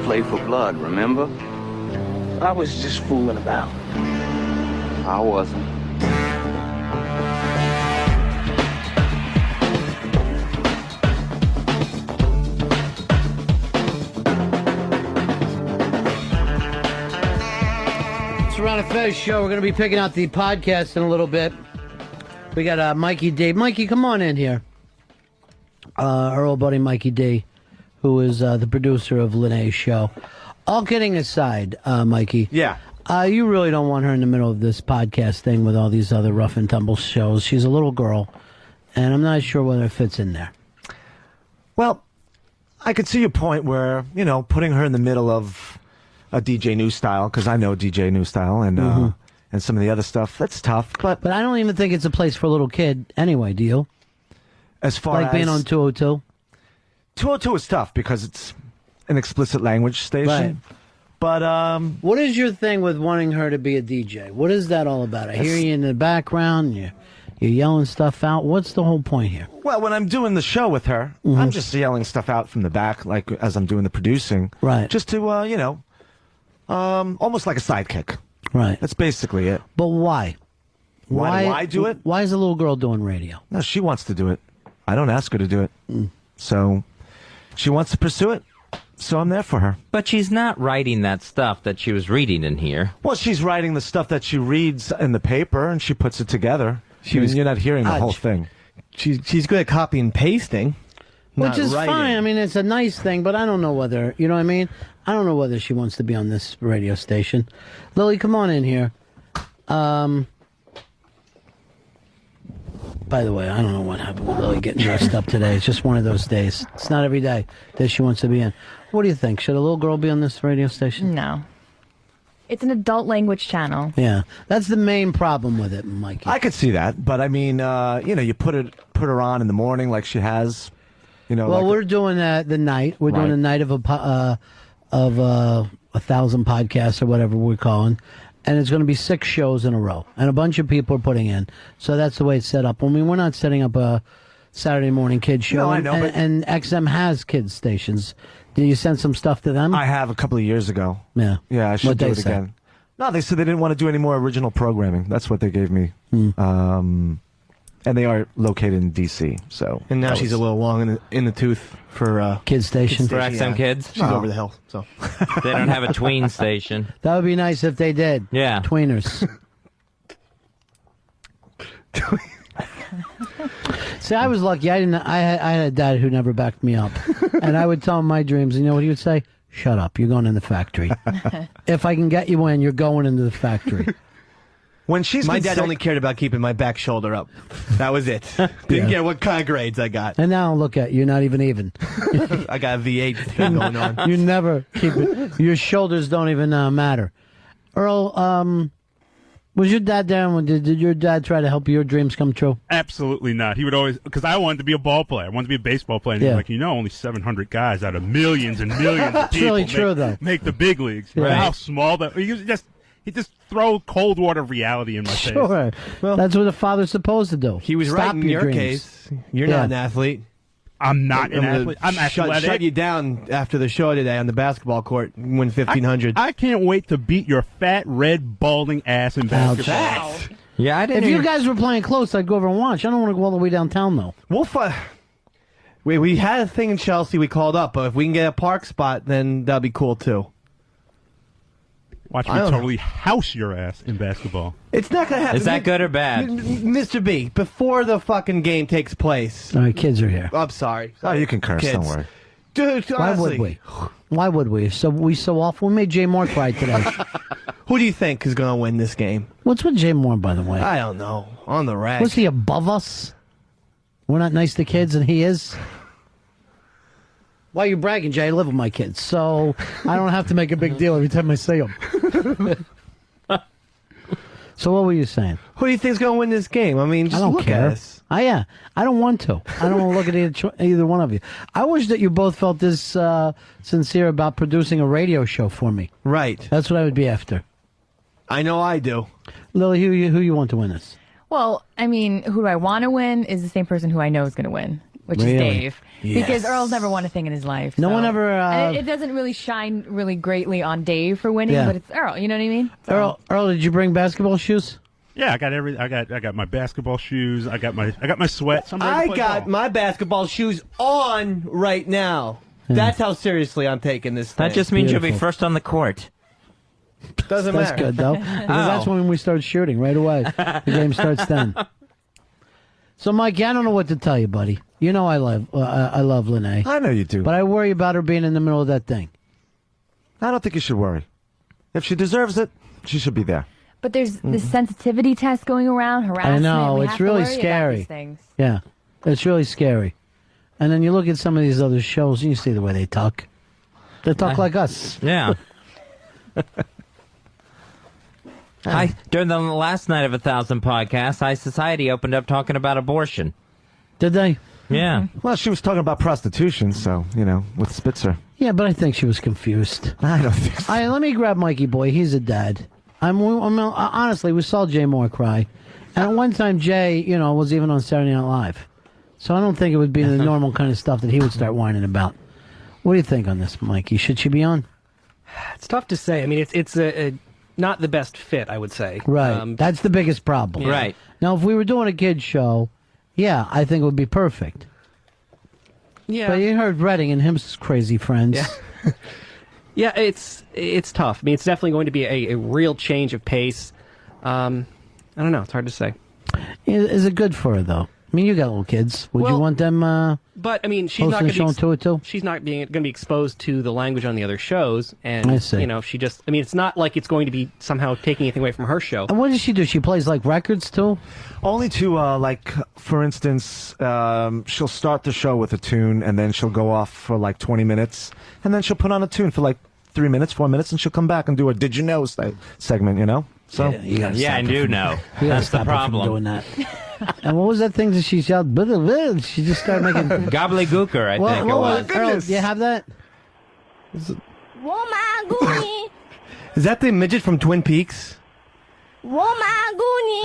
Play for blood, remember? I was just fooling about. I wasn't. It's Ron and Fez show. We're going to be picking out the podcast in a little bit. We got Mikey D. Mikey, come on in here. Our old buddy Mikey D, who is the producer of Lene's show. All kidding aside, Mikey. Yeah. You really don't want her in the middle of this podcast thing with all these other rough and tumble shows. She's a little girl, and I'm not sure whether it fits in there. Well, I could see your point where, putting her in the middle of a DJ New Style, because I know DJ New Style and some of the other stuff, that's tough. But I don't even think it's a place for a little kid anyway, do you? As far like as being on 202? 202 is tough because it's an explicit language station. Right. But what is your thing with wanting her to be a DJ? What is that all about? I hear you in the background, you're yelling stuff out. What's the whole point here? Well, when I'm doing the show with her, I'm just yelling stuff out from the back, like as I'm doing the producing. Right. Just to, almost like a sidekick. Right. That's basically it. But why? Why do I do it? Why is a little girl doing radio? No, she wants to do it. I don't ask her to do it. So she wants to pursue it. So I'm there for her. But she's not writing that stuff that she was reading in here. Well, she's writing the stuff that she reads in the paper, and she puts it together. You're not hearing the whole thing. She's good at copy and pasting. Which is writing. fine. I mean, it's a nice thing, but I don't know whether, you know what I mean? I don't know whether she wants to be on this radio station. Lily, come on in here. By the way, I don't know what happened with Lily getting dressed up today. It's just one of those days. It's not every day that she wants to be in. What do you think? Should a little girl be on this radio station? No. It's an adult language channel. Yeah. That's the main problem with it, Mikey. I could see that, but I mean, you put her on in the morning like she has, You know, Well, like we're doing the night. We're doing Right. a night of 1,000 podcasts or whatever we're calling, and it's going to be 6 shows in a row, and a bunch of people are putting in. So that's the way it's set up. I mean, we're not setting up a Saturday morning kids show. No, I know, but- and XM has kids stations. Did you send some stuff to them? I have a couple of years ago. Yeah. Yeah, I should What'd do they it say? again. No, they said they didn't want to do any more original programming. That's what they gave me. And they are located in D.C. So And now that she's was- a little long in the tooth for Kids station. For XM Kids? She's over the hill. So They don't have a tween station. That would be nice if they did. Yeah. Tweeners. See, I was lucky. I had a dad who never backed me up, and I would tell him my dreams. And you know what he would say? Shut up. You're going in the factory. If I can get you in, you're going into the factory. When she's my been dad sick- only cared about keeping my back shoulder up. That was it. Didn't care what kind of grades I got. And now look at you, not even. I got a V8 thing going on. You never keep it. Your shoulders don't even matter. Earl, was your dad there? Did your dad try to help your dreams come true? Absolutely not. He would always, because I wanted to be a ball player. I wanted to be a baseball player. And he was like, only 700 guys out of millions and millions of That's people really true, though. make the big leagues. Yeah. How small that. He just throw cold water reality in my face. Sure. That's what a father's supposed to do. He was Stop right in your dreams. case. You're not an athlete. I'm not an gonna athlete. I'm athletic. Shut you down after the show today on the basketball court and win 1,500. I can't wait to beat your fat, red, balding ass in basketball. Yeah, I didn't. If you guys were playing close, I'd go over and watch. I don't want to go all the way downtown, though. We'll we had a thing in Chelsea we called up, but if we can get a park spot, then that'd be cool too. Watch me I don't know. totally house your ass in basketball. It's not gonna happen. Is that good or bad? Mr. B, before the fucking game takes place. All right, kids are here. I'm sorry. Oh, you can curse. Kids. Don't worry. Dude, Why honestly, would we? Why would we? So awful. We made Jay Moore cry today. who do you think is gonna win this game? What's with Jay Moore, by the way? I don't know. On the rack. Was he above us? We're not nice to kids, and he is. Why are you bragging, Jay? I live with my kids, so I don't have to make a big deal every time I see them. So what were you saying? Who do you think's gonna win this game? I mean, just I don't look care. at us. I don't want to. I don't want to look at either one of you. I wish that you both felt this sincere about producing a radio show for me. Right. That's what I would be after. I know I do. Lily, who you want to win this? Well, I mean, who do I want to win is the same person who I know is going to win, which Really? is Dave. Yes. Because Earl's never won a thing in his life. No so- one ever, And it doesn't really shine really greatly on Dave for winning, Yeah. but it's Earl. You know what I mean? So- Earl, did you bring basketball shoes? Yeah, I got I got my basketball shoes. I got my sweats. I'm ready to I play got ball. my basketball shoes on right now. That's how seriously I'm taking this thing. That just means you'll be Beautiful. first on the court. Doesn't That's matter. good, though. Because that's when we start shooting right away. The game starts then. So, Mikey, I don't know what to tell you, buddy. You know I love Lene. I know you do. But I worry about her being in the middle of that thing. I don't think you should worry. If she deserves it, she should be there. But there's this sensitivity test going around, harassment. I know, We it's have to really worry about scary. these things. Yeah, it's really scary. And then you look at some of these other shows and you see the way they talk. They talk like us. Yeah. During the last night of 1,000 podcasts, High Society opened up talking about abortion. Did they? Yeah. Well, she was talking about prostitution, so, with Spitzer. Yeah, but I think she was confused. I don't think so. Let me grab Mikey Boy. He's a dad. Honestly, we saw Jay Moore cry. And at one time, Jay, was even on Saturday Night Live. So I don't think it would be the normal kind of stuff that he would start whining about. What do you think on this, Mikey? Should she be on? It's tough to say. I mean, it's a not the best fit, I would say. Right. That's the biggest problem. Yeah. Right. Now, if we were doing a kid's show, yeah, I think it would be perfect. Yeah. But you heard Redding and his crazy friends. Yeah. Yeah, it's tough. I mean, it's definitely going to be a real change of pace. I don't know. It's hard to say. Is it good for her, though? I mean, you got little kids. Would you want them But I mean, she's not hosting going a show to it, too? She's not going to be exposed to the language on the other shows, and I see. she just. I mean, it's not like it's going to be somehow taking anything away from her show. And what does she do? She plays, records, too? Only to, for instance, she'll start the show with a tune, and then she'll go off for, 20 minutes, and then she'll put on a tune for, 3 minutes, 4 minutes, and she'll come back and do a Did You Know segment, So, you gotta Yeah, I stop her do from- know. You gotta That's the stop her from problem. doing that. And what was that thing that she yelled? Blah, blah, blah. She just started making Gobbledygooker, I think it was. Earl, do you have that? Womaguni, Is that the midget from Twin Peaks? Womaguni.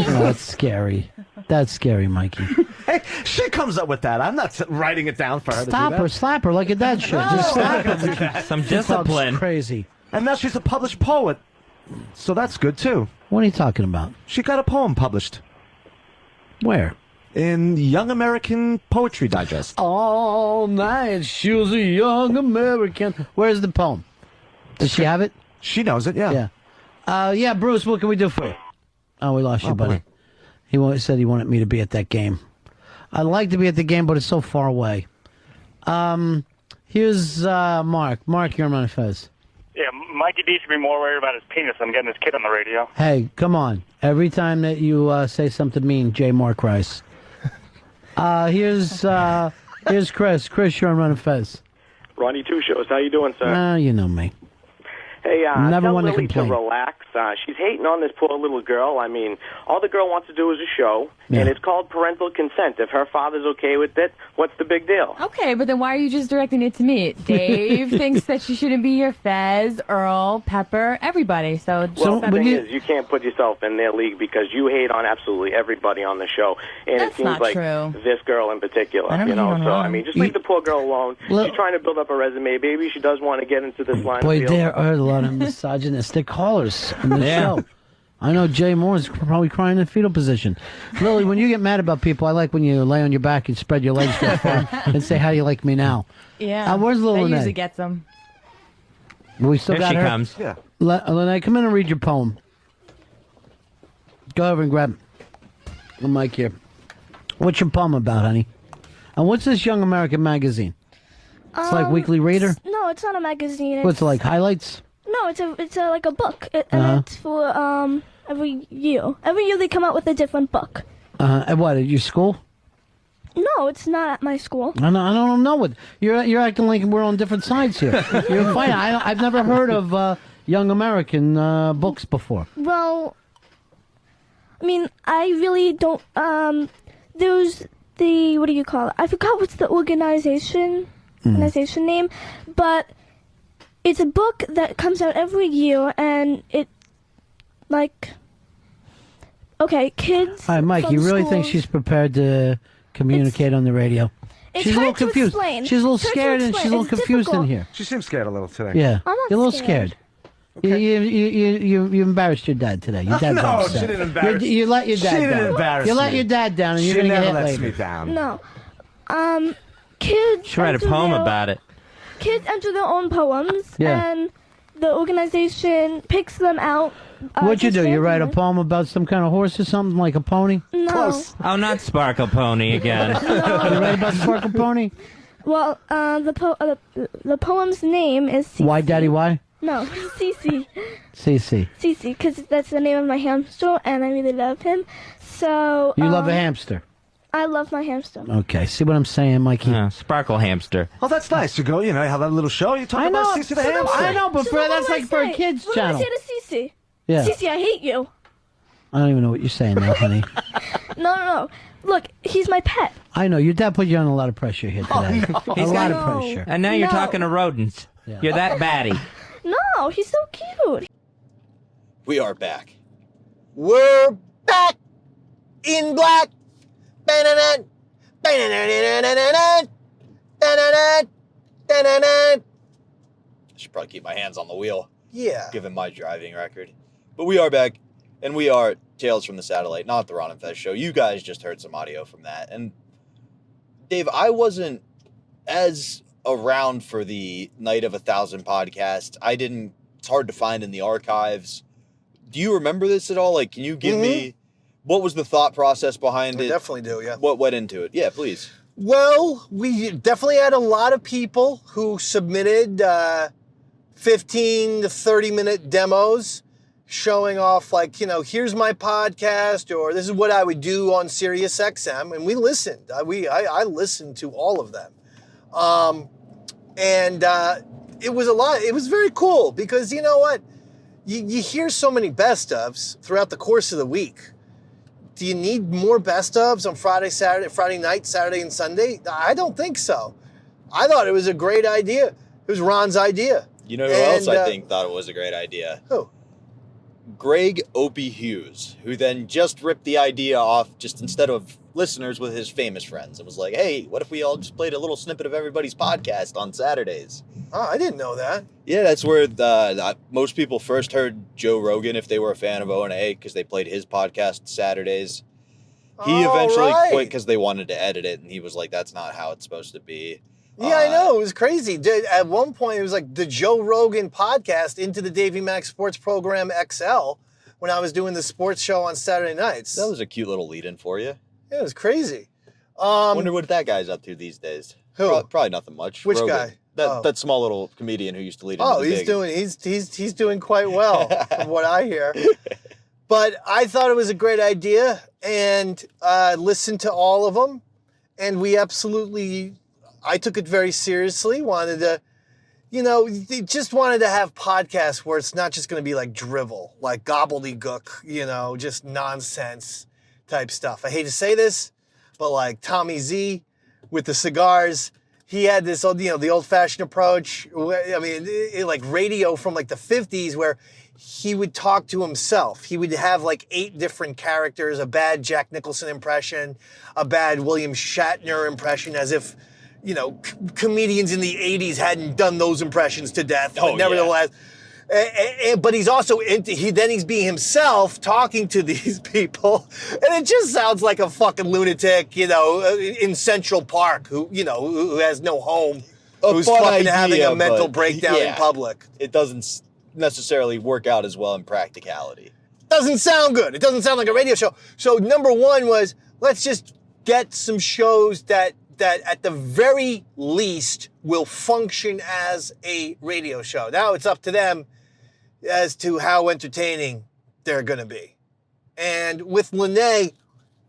Oh, that's scary. That's scary, Mikey. Hey, she comes up with that. I'm not writing it down for her. Stop her, slap her like a dad should. Just slap her. Some This dog's discipline. Crazy. And now she's a published poet. So that's good, too. What are you talking about? She got a poem published. Where? In Young American Poetry Digest. All night, she was a young American. Where's the poem? Does she have it? She knows it, yeah. Yeah, Bruce, what can we do for you? Oh, we lost you, buddy. Boy. Said he wanted me to be at that game. I'd like to be at the game, but it's so far away. Here's Mark. Mark, you're on Fez. Yeah, Mikey D should be more worried about his penis than getting his kid on the radio. Hey, come on. Every time that you say something mean, J. Mark Rice. Here's Chris. Chris, you're on Run and Fez. Ronnie Two Shows. How you doing, sir? You know me. Hey, Never tell one to Lily to complain. relax. She's hating on this poor little girl. I mean, all the girl wants to do is a show, and it's called parental consent. If her father's okay with it, what's the big deal? Okay, but then why are you just directing it to me? Dave thinks that she shouldn't be here. Fez, Earl, Pepper, everybody. So Well, the thing is, you can't put yourself in their league because you hate on absolutely everybody on the show, and That's it seems not like true. this girl in particular. I don't You know, hate on so her. I mean, just leave the poor girl alone. Look- She's trying to build up a resume. Maybe she does want to get into this line. Boy, of field. there are a lot of misogynistic callers in the Yeah. show. I know Jay Moore is probably crying in the fetal position. Lily, when you get mad about people, I like when you lay on your back and spread your legs real far and say, "How do you like me now?" Yeah. Where's little That Lene? usually gets them. We still There got she her. comes. Yeah. Lene, come in and read your poem. Go over and grab the mic here. What's your poem about, honey? And what's this Young American magazine? It's like Weekly Reader? No, it's not a magazine. What's it like, highlights? No, it's like a book, and Uh-huh. it's for every year. Every year they come out with a different book. At what, at your school? No, it's not at my school. I don't know what you're acting like we're on different sides here. You're fine. I've never heard of Young American books before. Well, I mean, I really don't. There's the what do you call it? I forgot what's the organization name, but it's a book that comes out every year, and it okay, kids. All right, Mike, from you really think schools- she's prepared to communicate on the radio? It's She's a little hard to confused. explain. She's a little It's hard to scared and explain. she's a little It's confused in difficult. here. She seems scared a little today. Yeah, I'm not you're a little scared. scared. You embarrassed your dad today. Your dad's No, upset. she didn't embarrass- You let your dad She down. didn't embarrass You let me. your dad down, and you're She gonna never get hit lets later. me down. No, kids. She write a enter poem their- about it. Kids enter their own poems, Yeah. and the organization picks them out. What'd you just do? You write a randomly. poem about some kind of horse or something, like a pony? No. Oh, not Sparkle Pony again. You write about Sparkle Pony? Well, the poem's name is Cece. Why, Daddy, why? No, Cece. CC. Cece, because that's the name of my hamster, and I really love him. So You love a hamster. I love my hamster. Okay, see what I'm saying, Mikey? Sparkle Hamster. Oh, that's nice. You go, you have that little show. You talk I know. about Cece the hamster. I know, but So for, what that's do I like for a say? kids What channel. do I say to Cece? Yeah. Cece, I hate you. I don't even know what you're saying now, honey. No. Look, he's my pet. I know your dad put you on a lot of pressure here today. no. A lot of pressure. And now you're No. talking to rodents. You're that batty. No, he's so cute. We are back. We're back in black. Ba-na-na, ba-na-na-na-na-na-na, da-na-na, da-na-na. I should probably keep my hands on the wheel. Yeah. Given my driving record. But we are back, and we are Tales from the Satellite, not the Ron and Fez show. You guys just heard some audio from that. And Dave, I wasn't as around for the Night of 1,000 podcast. It's hard to find in the archives. Do you remember this at all? Like, can you give me, what was the thought process behind I it? definitely do, yeah. What went into it? Yeah, please. Well, we definitely had a lot of people who submitted 15 to 30-minute demos showing off, like, here's my podcast, or this is what I would do on Sirius XM, and we listened. I listened to all of them. It was a lot. It was very cool because, you know what? You hear so many best ofs throughout the course of the week. do you need more best ofs on Friday night, Saturday, and Sunday? I don't think so. I thought it was a great idea. It was Ron's idea. You know who else I think thought it was a great idea? Who? Greg Opie Hughes, who then just ripped the idea off just instead of listeners with his famous friends and was like, hey, what if we all just played a little snippet of everybody's podcast on Saturdays? Oh, I didn't know that. Yeah, that's where most people first heard Joe Rogan if they were a fan of O&A because they played his podcast Saturdays. He eventually quit because they wanted to edit it, and he was like, that's not how it's supposed to be. Yeah, I know. It was crazy. At one point, it was like the Joe Rogan podcast into the Davey Max Sports Program XL when I was doing the sports show on Saturday nights. That was a cute little lead-in for you. Yeah, it was crazy. Wonder what that guy's up to these days. Who? Probably nothing much. Which Rogan. guy? That small little comedian who used to lead into the big. He's doing quite well from what I hear. But I thought it was a great idea and listened to all of them, and I took it very seriously. Wanted to, just wanted to have podcasts where it's not just going to be like drivel, like gobbledygook, just nonsense type stuff. I hate to say this, but like Tommy Z with the cigars, he had this, the old-fashioned approach. I mean, like radio from like the 50s where he would talk to himself. He would have like 8 different characters, a bad Jack Nicholson impression, a bad William Shatner impression, as if, comedians in the 80s hadn't done those impressions to death. But nevertheless, but he's also he's being himself talking to these people, and it just sounds like a fucking lunatic, in Central Park who has no home, who's fucking having a mental breakdown in public. It doesn't necessarily work out as well in practicality. Doesn't sound good. It doesn't sound like a radio show. So number one was, let's just get some shows that at the very least will function as a radio show. Now it's up to them as to how entertaining they're going to be. And with Lene,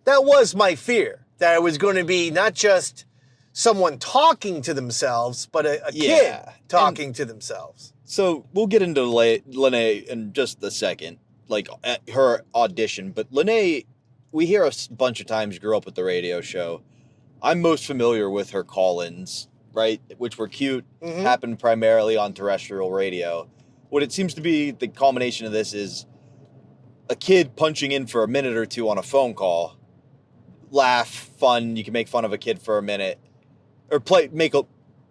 that was my fear, that it was going to be not just someone talking to themselves, but a kid talking to themselves. So we'll get into Lene in just a second, like at her audition. But Lene, we hear a bunch of times, grew up with the radio show. I'm most familiar with her call-ins, right, which were cute, happened primarily on terrestrial radio. What it seems to be the culmination of this is a kid punching in for a minute or two on a phone call, laugh, fun, you can make fun of a kid for a minute, or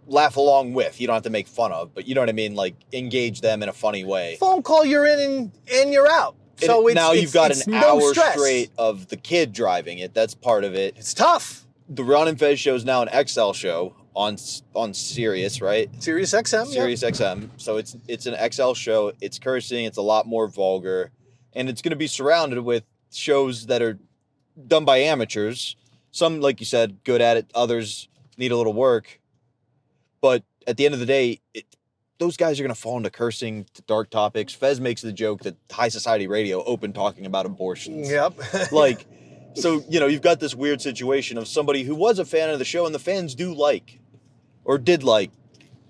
laugh along with. You don't have to make fun of, but you know what I mean? Like, engage them in a funny way. Phone call, you're in and you're out. So now you've got an hour stress. Straight of the kid driving it. That's part of it. It's tough. The Ron and Fez show is now an XL show on Sirius, right? Sirius XM, Sirius XM. So it's an XL show. It's cursing. It's a lot more vulgar. And it's going to be surrounded with shows that are done by amateurs. Some, like you said, good at it. Others need a little work. But at the end of the day, those guys are going to fall into cursing, to dark topics. Fez makes the joke that High Society Radio opened talking about abortions. Yep. So, you've got this weird situation of somebody who was a fan of the show and the fans did like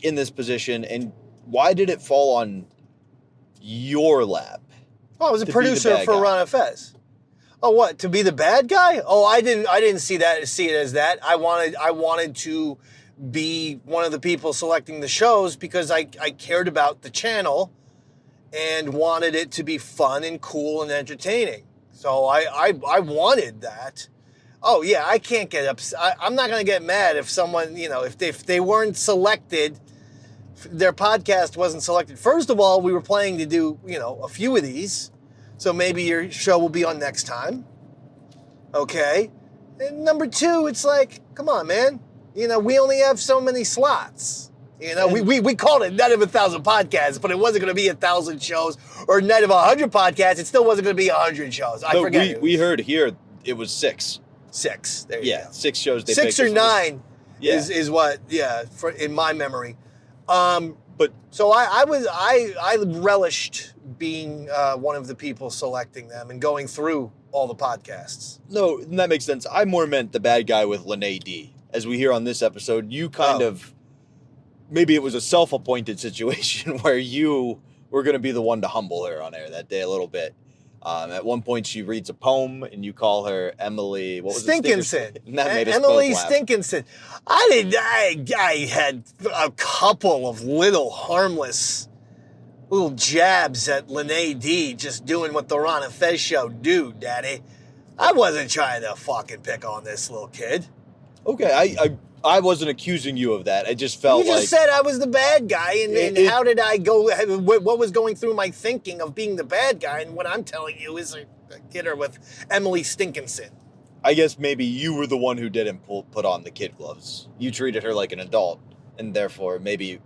in this position. And why did it fall on your lap? Oh, I was a producer for Ron and Fez. Oh, what? To be the bad guy? Oh, I didn't see it as that. I wanted to be one of the people selecting the shows because I cared about the channel and wanted it to be fun and cool and entertaining. So I wanted that. Oh yeah, I can't get upset. I'm not gonna get mad if someone, if they weren't selected, their podcast wasn't selected. First of all, we were planning to do, a few of these, so maybe your show will be on next time. Okay. And number 2, it's like, come on, man. We only have so many slots. We called it Night of 1,000 Podcasts, but it wasn't going to be 1,000 shows, or Night of 100 Podcasts. It still wasn't going to be 100 shows. I forget. We heard here it was 6. 6. There you go. 6 shows. They 6 or 9 is what? Yeah, in my memory. But so I relished being one of the people selecting them and going through all the podcasts. No, that makes sense. I more meant the bad guy with Lene D. As we hear on this episode, you kind of. Maybe it was a self-appointed situation where you were going to be the one to humble her on air that day a little bit. At one point, she reads a poem, and you call her Emily. What was Stinkinson. it? That made us Emily both laugh. Stinkinson. I had a couple of little harmless little jabs at Lene D just doing what the Ron and Fez show do, Daddy. I wasn't trying to fucking pick on this little kid. Okay, I wasn't accusing you of that. I just felt You just said I was the bad guy, and how did I go? What was going through my thinking of being the bad guy? And what I'm telling you is a get her with Emily Stinkinson. I guess maybe you were the one who didn't put on the kid gloves. You treated her like an adult, and therefore maybe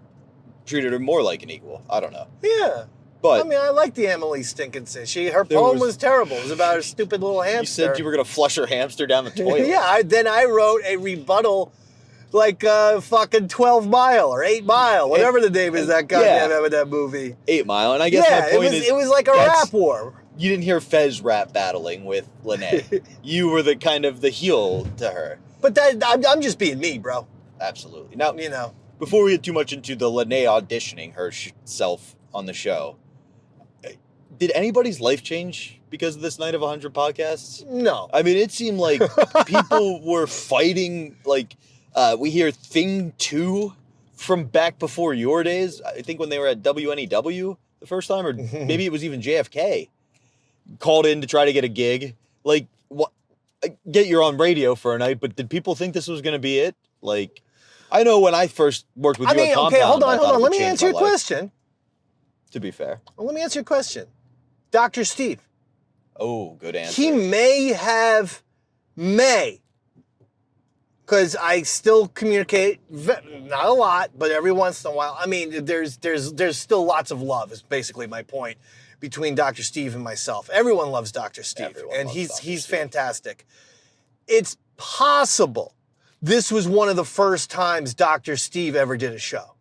treated her more like an equal. I don't know. Yeah. But I mean, I like the Emily Stinkinson. Her poem was terrible. It was about her stupid little hamster. You said you were going to flush her hamster down the toilet. Yeah, then I wrote a rebuttal like fucking 12 Mile or 8 Mile, whatever the name is that goddamn that movie. 8 Mile, and I guess my point is... it was like a rap war. You didn't hear Fez rap battling with Lene. You were the kind of the heel to her. But I'm just being me, bro. Absolutely. Now, you know, before we get too much into the Lene auditioning herself on the show, did anybody's life change because of this Night of 100 podcasts? No. I mean, it seemed like people were fighting, like, we hear Thing 2 from back before your days. I think when they were at WNEW the first time, or maybe it was even JFK, called in to try to get a gig. Like, what? I get you're on radio for a night, but did people think this was going to be it? Like, I know when I first worked with you at Compound, okay, hold on. it Let would me change answer my your life. question. To be fair. Well, let me answer your question. Dr. Steve. Oh, good answer. He may, because I still communicate, not a lot, but every once in a while. I mean, there's still lots of love, is basically my point, between Dr. Steve and myself. Everyone loves Dr. Steve, and he's fantastic. It's possible this was one of the first times Dr. Steve ever did a show.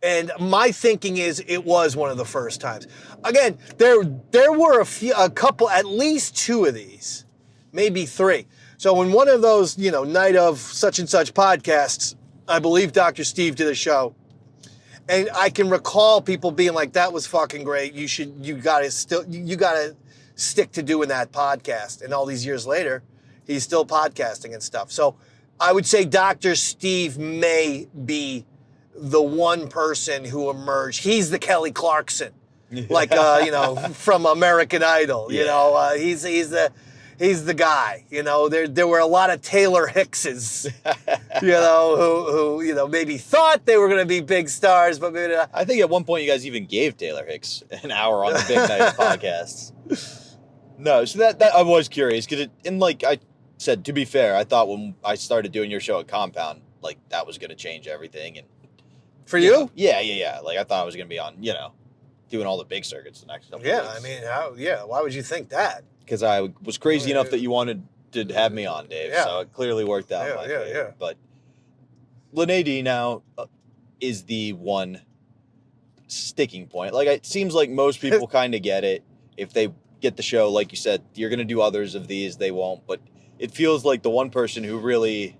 And my thinking is it was one of the first times. Again, there were a couple, at least 2 of these, maybe 3. So in one of those, night of such and such podcasts, I believe Dr. Steve did a show. And I can recall people being like, that was fucking great. You gotta stick to doing that podcast. And all these years later, he's still podcasting and stuff. So I would say Dr. Steve may be the one person who emerged. He's the Kelly Clarkson, like from American Idol. Yeah. He's the guy. There were a lot of Taylor Hickses, who maybe thought they were going to be big stars, but maybe not. I think at one point you guys even gave Taylor Hicks an hour on the Big Night podcasts. No, so that I was curious because like I said, to be fair, I thought when I started doing your show at Compound, like that was going to change everything. And for you? Yeah. Like I thought I was going to be on, doing all the big circuits the next couple Yeah, weeks. I mean, why would you think that? Because I was crazy enough that you wanted to have me on, Dave. Yeah. So it clearly worked out. in my favor. But Lene D now is the one sticking point. Like it seems like most people kind of get it. If they get the show, like you said, you're going to do others of these, they won't. But it feels like the one person who really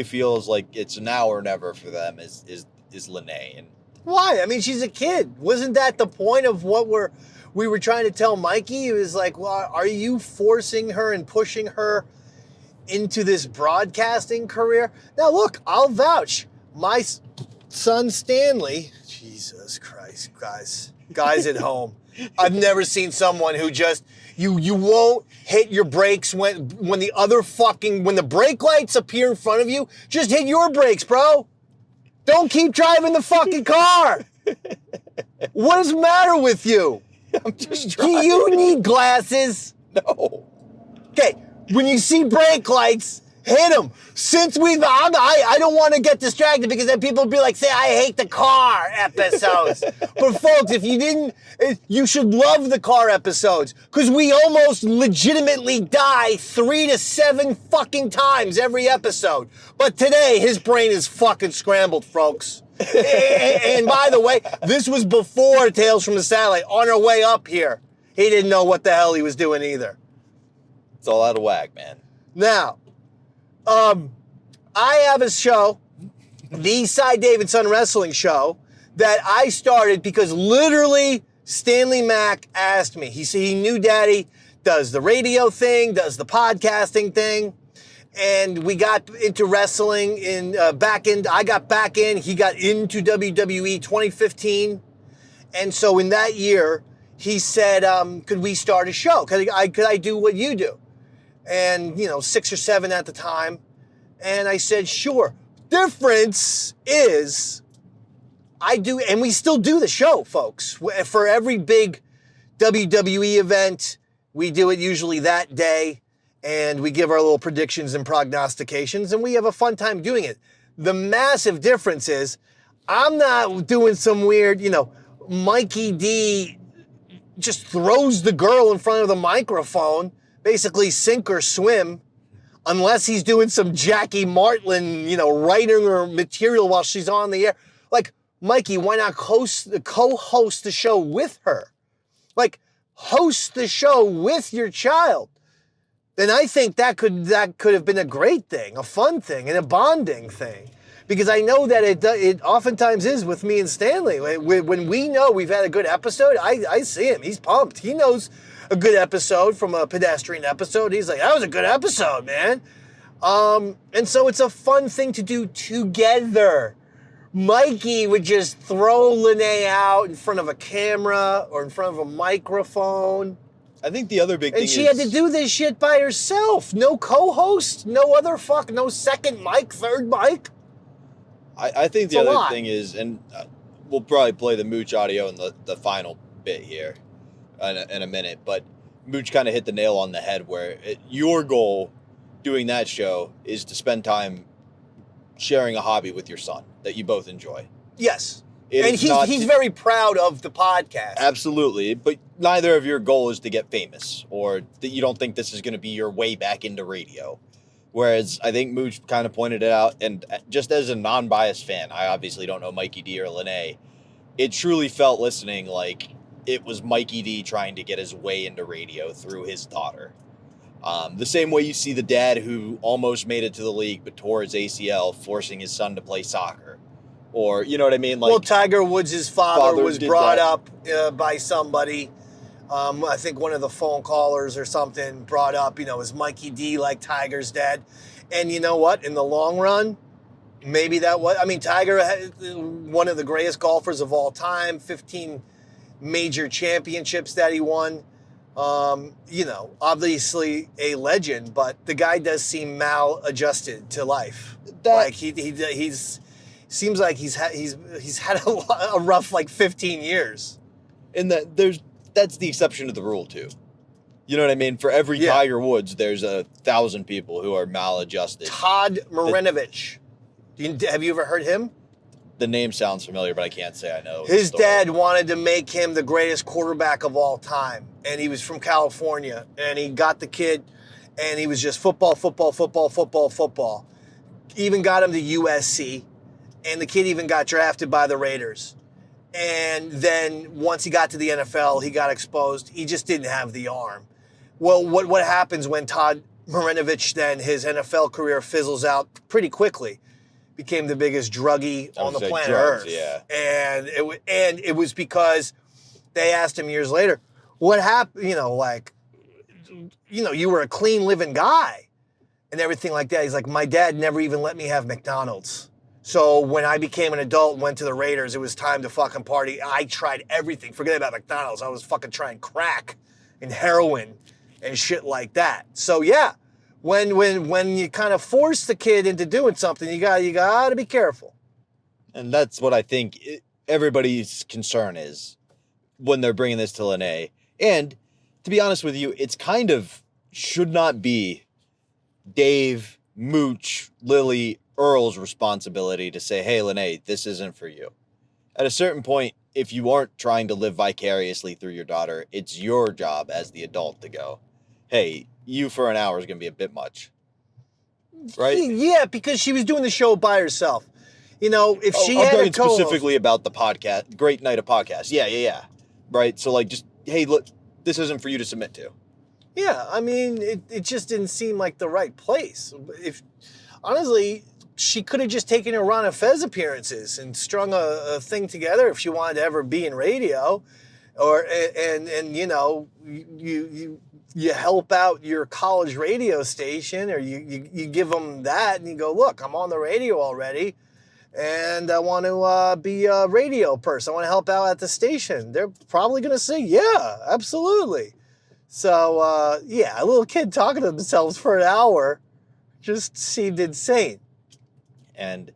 feels like it's now or never for them is Lene. And why? I mean, she's a kid. Wasn't that the point of what we were trying to tell Mikey? It was like, well, are you forcing her and pushing her into this broadcasting career? Now, look, I'll vouch. My son Stanley, Jesus Christ, guys at home, I've never seen someone who just you won't hit your brakes when the brake lights appear in front of you. Just hit your brakes, bro. Don't keep driving the fucking car. What is the matter with you? I'm just Do you need glasses? No. Okay, when you see brake lights, hit them. Since I don't want to get distracted because then people will be like, say, I hate the car episodes. But folks, if you didn't, you should love the car episodes because we almost legitimately die 3 to 7 fucking times every episode. But today, his brain is fucking scrambled, folks. And by the way, this was before Tales from the Satellite. On our way up here, he didn't know what the hell he was doing either. It's all out of whack, man. Now, I have a show, the Cy Davidson Wrestling Show, that I started because literally Stanley Mack asked me. He said he knew Daddy does the radio thing, does the podcasting thing, and we got into wrestling I got back in. He got into WWE 2015, and so in that year, he said, "Could we start a show? Could I do what you do?" And 6 or 7 at the time, and I said, "Sure." Difference is, I do, and we still do the show, folks. For every big WWE event, we do it usually that day, and we give our little predictions and prognostications, and we have a fun time doing it. The massive difference is, I'm not doing some weird, Mikey D just throws the girl in front of the microphone, basically sink or swim, unless he's doing some Jackie Martlin, writing her material while she's on the air. Like, Mikey, why not co-host the show with her? Like, host the show with your child. Then I think that could have been a great thing, a fun thing, and a bonding thing. Because I know that it oftentimes is with me and Stanley. When we know we've had a good episode, I see him. He's pumped. He knows a good episode from a pedestrian episode. He's like, that was a good episode, man. And so it's a fun thing to do together. Mikey would just throw Lene out in front of a camera or in front of a microphone. I think the other big thing is... And she had to do this shit by herself. No co-host, no no second mic, third mic. I think the other thing is, and we'll probably play the Mooch audio in the final bit here in a minute, but Mooch kind of hit the nail on the head where your goal doing that show is to spend time sharing a hobby with your son that you both enjoy. Yes. And he's very proud of the podcast. Absolutely. But neither of your goal is to get famous or that you don't think this is going to be your way back into radio. Whereas I think Mooch kind of pointed it out, and just as a non-biased fan, I obviously don't know Mikey D or Lene, it truly felt listening like it was Mikey D trying to get his way into radio through his daughter. The same way you see the dad who almost made it to the league but tore his ACL, forcing his son to play soccer. Or, you know what I mean? Well, Tiger Woods' father was brought up by somebody. I think one of the phone callers or something brought up, is Mikey D like Tiger's dad? And you know what? In the long run, maybe that was... I mean, Tiger, one of the greatest golfers of all time, 15 major championships that he won. Obviously a legend, but the guy does seem maladjusted to life. Like he's seems like he's had a rough 15 years. And that's the exception to the rule too. You know what I mean? For every Tiger Woods, there's 1,000 people who are maladjusted. Todd Marinovich. Have you ever heard him? The name sounds familiar, but I can't say I know. His dad wanted to make him the greatest quarterback of all time. And he was from California. And he got the kid, and he was just football. Even got him to USC. And the kid even got drafted by the Raiders. And then once he got to the NFL, he got exposed. He just didn't have the arm. Well, what happens when Todd Marinovich, then his NFL career fizzles out pretty quickly? Became the biggest druggie on the planet Earth. Yeah. And it was because they asked him years later, what happened, you were a clean living guy and everything like that. He's like, my dad never even let me have McDonald's. So when I became an adult and went to the Raiders, it was time to fucking party. I tried everything. Forget about McDonald's. I was fucking trying crack and heroin and shit like that. So yeah, when you kind of force the kid into doing something, you got to be careful. And that's what I think everybody's concern is when they're bringing this to Lene. And to be honest with you, it's kind of should not be Dave, Mooch, Lily, Earl's responsibility to say, hey, Lene, this isn't for you. At a certain point, if you aren't trying to live vicariously through your daughter, it's your job as the adult to go, hey, you for an hour is going to be a bit much. Right? Yeah, because she was doing the show by herself. If she had a co-host... specifically about the podcast, Great Night of Podcasts. Yeah. Right? So, just, hey, look, this isn't for you to submit to. Yeah, I mean, it just didn't seem like the right place. Honestly, she could have just taken her Ron and Fez appearances and strung a thing together if she wanted to ever be in radio. or and you know, you help out your college radio station, or you give them that, and you go, look, I'm on the radio already, and I want to be a radio person. I want to help out at the station. They're probably going to say, yeah, absolutely. So, yeah, a little kid talking to themselves for an hour just seemed insane. And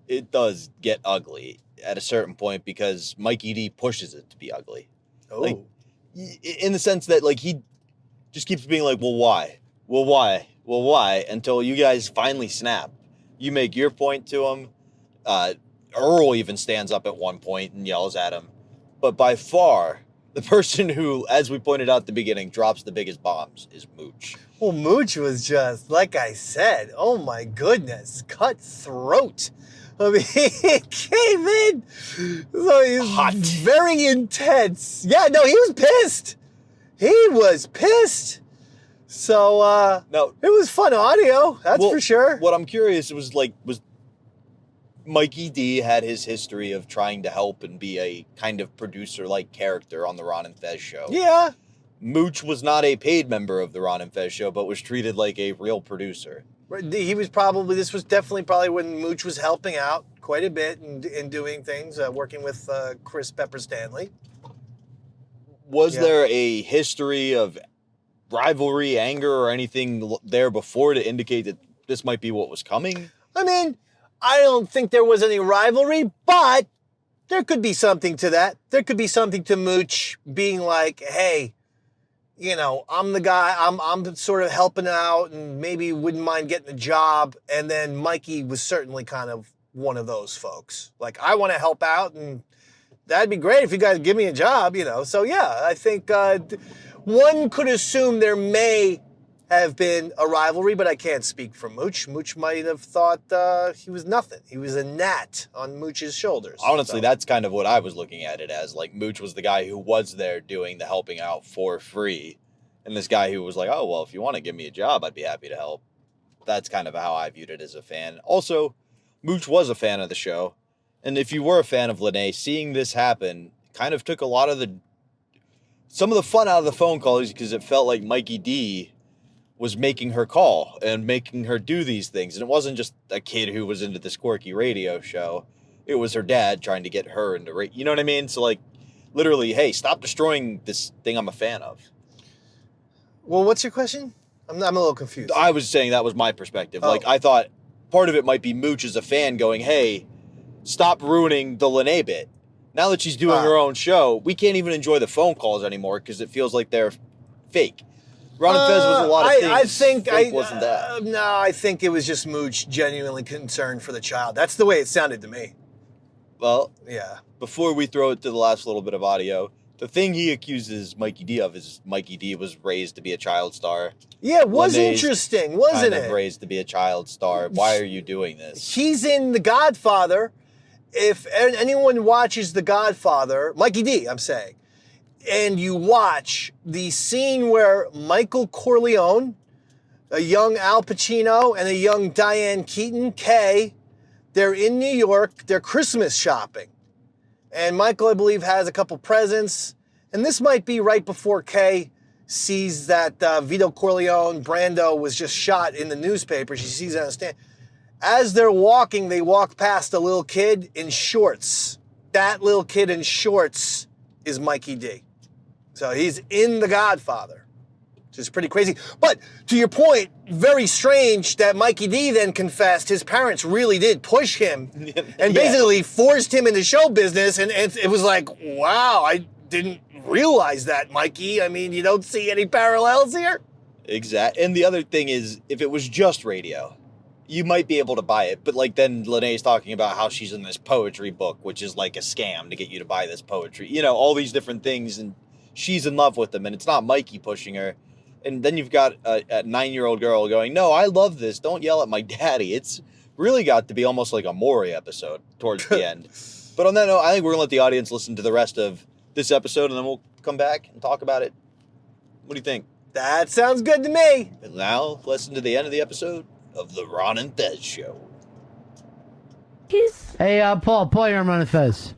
it does get ugly at a certain point because Mikey D pushes it to be ugly. Oh. Like, in the sense that, like, he just keeps being like, well, why? Well, why? Well, why? Until you guys finally snap. You make your point to him. Earl even stands up at one point and yells at him. But by far, the person who, as we pointed out at the beginning, drops the biggest bombs is Mooch. Well, Mooch was just, like I said, oh my goodness, cutthroat. I mean, he came in, so he's hot, very intense. Yeah, no, he was pissed. He was pissed. So, no, it was fun audio, that's for sure. What I'm curious was Mikey D had his history of trying to help and be a kind of producer-like character on the Ron and Fez show. Yeah. Mooch was not a paid member of the Ron and Fez show, but was treated like a real producer. He was this was definitely probably when Mooch was helping out quite a bit and doing things, working with Chris Pepper Stanley. Was there a history of rivalry, anger, or anything there before to indicate that this might be what was coming? I mean, I don't think there was any rivalry, but there could be something to that. There could be something to Mooch being like, hey, you know, I'm the guy, I'm sort of helping out and maybe wouldn't mind getting a job. And then Mikey was certainly kind of one of those folks. Like, I want to help out and that'd be great if you guys give me a job, you know. So, yeah, I think one could assume there may have been a rivalry, but I can't speak for Mooch. Mooch might have thought he was nothing. He was a gnat on Mooch's shoulders. Honestly, that's kind of what I was looking at it as. Like, Mooch was the guy who was there doing the helping out for free. And this guy who was like, oh, well, if you want to give me a job, I'd be happy to help. That's kind of how I viewed it as a fan. Also, Mooch was a fan of the show. And if you were a fan of Lene, seeing this happen kind of took a lot of some of the fun out of the phone calls because it felt like Mikey D was making her call and making her do these things. And it wasn't just a kid who was into this quirky radio show. It was her dad trying to get her into you know what I mean? So, like, literally, hey, stop destroying this thing I'm a fan of. Well, what's your question? I'm a little confused. I was saying that was my perspective. Like, I thought part of it might be Mooch as a fan going, hey, stop ruining the Lene bit. Now that she's doing her own show, we can't even enjoy the phone calls anymore because it feels like they're fake. Ron and Fez was a lot of things. I think fake wasn't that. No, I think it was just Mooch genuinely concerned for the child. That's the way it sounded to me. Well, yeah. Before we throw it to the last little bit of audio, the thing he accuses Mikey D of is Mikey D was raised to be a child star. Yeah, it was Lene's interesting, wasn't kind it? of raised to be a child star. Why are you doing this? He's in The Godfather. If anyone watches The Godfather, Mikey D, I'm saying, and you watch the scene where Michael Corleone, a young Al Pacino, and a young Diane Keaton, Kay, they're in New York, they're Christmas shopping. And Michael, I believe, has a couple presents. And this might be right before Kay sees that Vito Corleone, Brando, was just shot in the newspaper. She sees it on a stand. As they're walking, they walk past a little kid in shorts. That little kid in shorts is Mikey D. So he's in The Godfather, which is pretty crazy. But to your point, very strange that Mikey D then confessed his parents really did push him and basically forced him into show business. And it was like, wow, I didn't realize that, Mikey. I mean, you don't see any parallels here? Exactly. And the other thing is, if it was just radio, you might be able to buy it. But like then Lene's talking about how she's in this poetry book, which is like a scam to get you to buy this poetry. You know, all these different things. And she's in love with them. And it's not Mikey pushing her. And then you've got a 9-year-old girl going, no, I love this. Don't yell at my daddy. It's really got to be almost like a Maury episode towards the end. But on that note, I think we're going to let the audience listen to the rest of this episode, and then we'll come back and talk about it. What do you think? That sounds good to me. And now, listen to the end of the episode of The Ron and Fez Show. Hey, Paul, your Ron and Fez.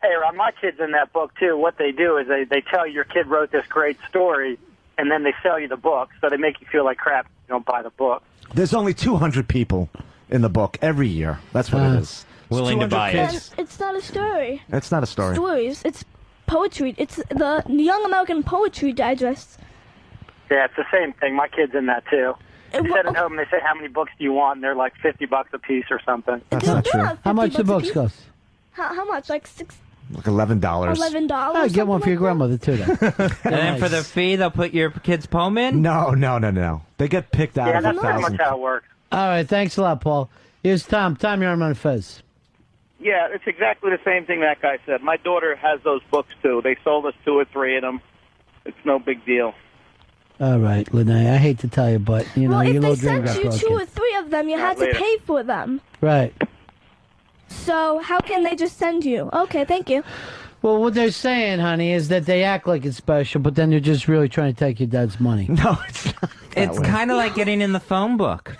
Hey, Rob, my kid's in that book, too. What they do is they tell you your kid wrote this great story, and then they sell you the book, so they make you feel like crap if you don't buy the book. There's only 200 people in the book every year. That's what it is. Willing to 200 buy kids. it. It's not a story. It's not a story. Stories. It's poetry. It's the Young American Poetry Digest. Yeah, it's the same thing. My kid's in that, too. They send it home, and they say, how many books do you want? And they're like $50 a piece or something. That's not true. How much the books cost? How much? Like Like $11. $11. Oh, get one for your grandmother too. Then. And then for the fee, they'll put your kid's poem in? No. They get picked out of that's 1,000. pretty much how it works. All right, thanks a lot, Paul. Here's Tom. Tom, you're on Fez. Yeah, it's exactly the same thing that guy said. My daughter has those books, too. They sold us 2 or 3 of them. It's no big deal. All right, Lene, I hate to tell you, but, you know, Well, your if little they dream sent got you broken. 2 or 3 of them, you had to later. pay for them. Right. So how can they just send you? Okay, thank you. Well, what they're saying, honey, is that they act like it's special, but then they're just really trying to take your dad's money. No, it's not. It's kind of like getting in the phone book.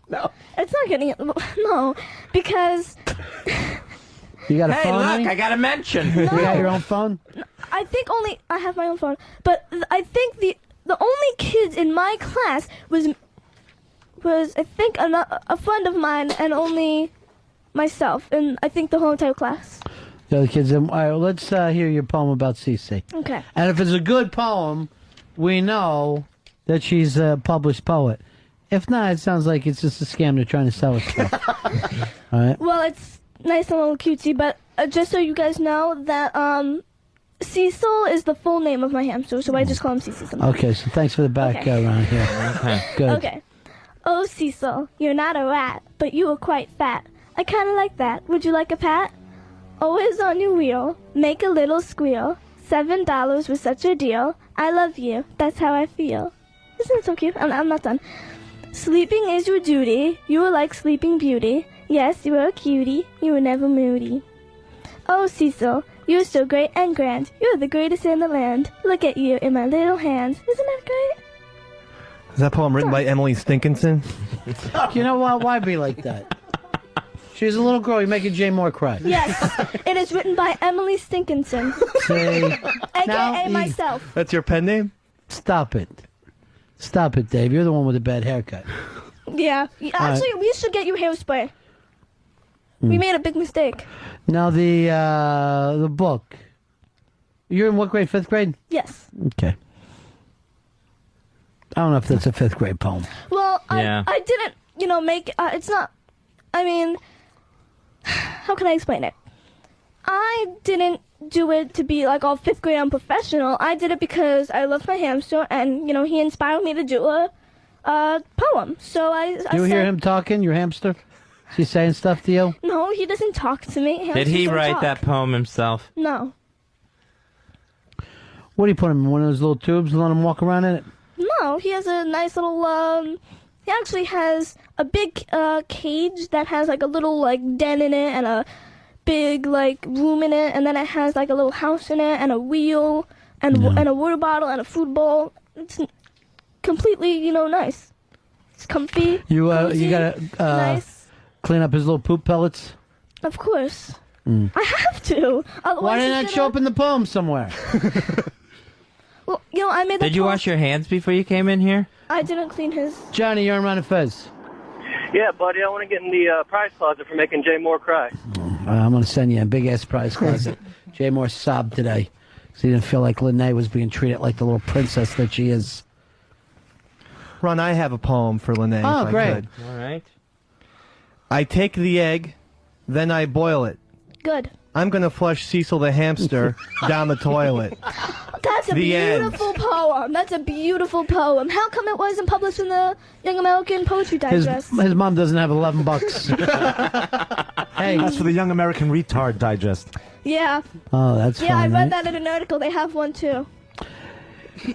It's not getting it. No, because You got a Hey, phone, look, honey? I got a mention. You got your own phone? I think I have my own phone, but I think the only kids in my class was I think a friend of mine and only myself, and I think the whole entire class. The other kids. All right, well, let's hear your poem about Cece. Okay. And if it's a good poem, we know that she's a published poet. If not, it sounds like it's just a scam. They're trying to sell us stuff. All right. Well, it's nice and a little cutesy, but just so you guys know that Cecil is the full name of my hamster, so I just call him Cecil sometimes. Okay, so thanks for the background here. Okay. Good. Okay. Oh, Cecil, you're not a rat, but you are quite fat. I kind of like that. Would you like a pat? Always on your wheel, make a little squeal. $7 was such a deal. I love you, that's how I feel. Isn't it so cute? I'm not done. Sleeping is your duty. You are like Sleeping Beauty. Yes, you are a cutie. You were never moody. Oh, Cecil, you're so great and grand. You're the greatest in the land. Look at you in my little hands. Isn't that great? Is that poem written by Emily Stinkinson? You know what? Why be like that? She's a little girl. You're making Jay Moore cry. Yes, it is written by Emily Stinkinson, See? a.k.a. myself. That's your pen name? Stop it. Stop it, Dave. You're the one with the bad haircut. Yeah. Actually, we should get you hairspray. We made a big mistake. Now, the book. You're in what grade? 5th grade? Yes. Okay. I don't know if that's a 5th grade poem. Well, Yeah. I didn't, make it's not. I mean, how can I explain it? I didn't do it to be like all 5th grade unprofessional. I did it because I love my hamster, and he inspired me to do a poem. So I You said, hear him talking, your hamster? Is he saying stuff to you? No, he doesn't talk to me. Did Hamsters he don't write talk. that poem himself? No. What do you put him in? One of those little tubes and let him walk around in it? No, he has a nice little, he actually has a big, cage that has, like, a little, like, den in it and a big, like, room in it, and then it has, like, a little house in it and a wheel and, and a water bottle and a food bowl. It's completely, nice. It's comfy. You cozy, gotta nice. clean up his little poop pellets? Of course. Mm. I have to. Otherwise Why didn't he's that show up in the poem somewhere? Well, I made the Did you poem. wash your hands before you came in here? I didn't clean his. Johnny, you're on Fez. Yeah, buddy, I want to get in the prize closet for making Jay Moore cry. I'm going to send you a big-ass prize closet. Jay Moore sobbed today because he didn't feel like Lene was being treated like the little princess that she is. Ron, I have a poem for Lene. Oh, if I great. could. All right. I take the egg, then I boil it. Good. I'm going to flush Cecil the hamster down the toilet. That's a The end. beautiful poem. That's a beautiful poem. How come it wasn't published in the Young American Poetry His Digest? mom doesn't have $11. Hey, That's for the Young American Retard Digest. Yeah. Oh, that's Yeah, I fine, read right? that in an article. They have one too.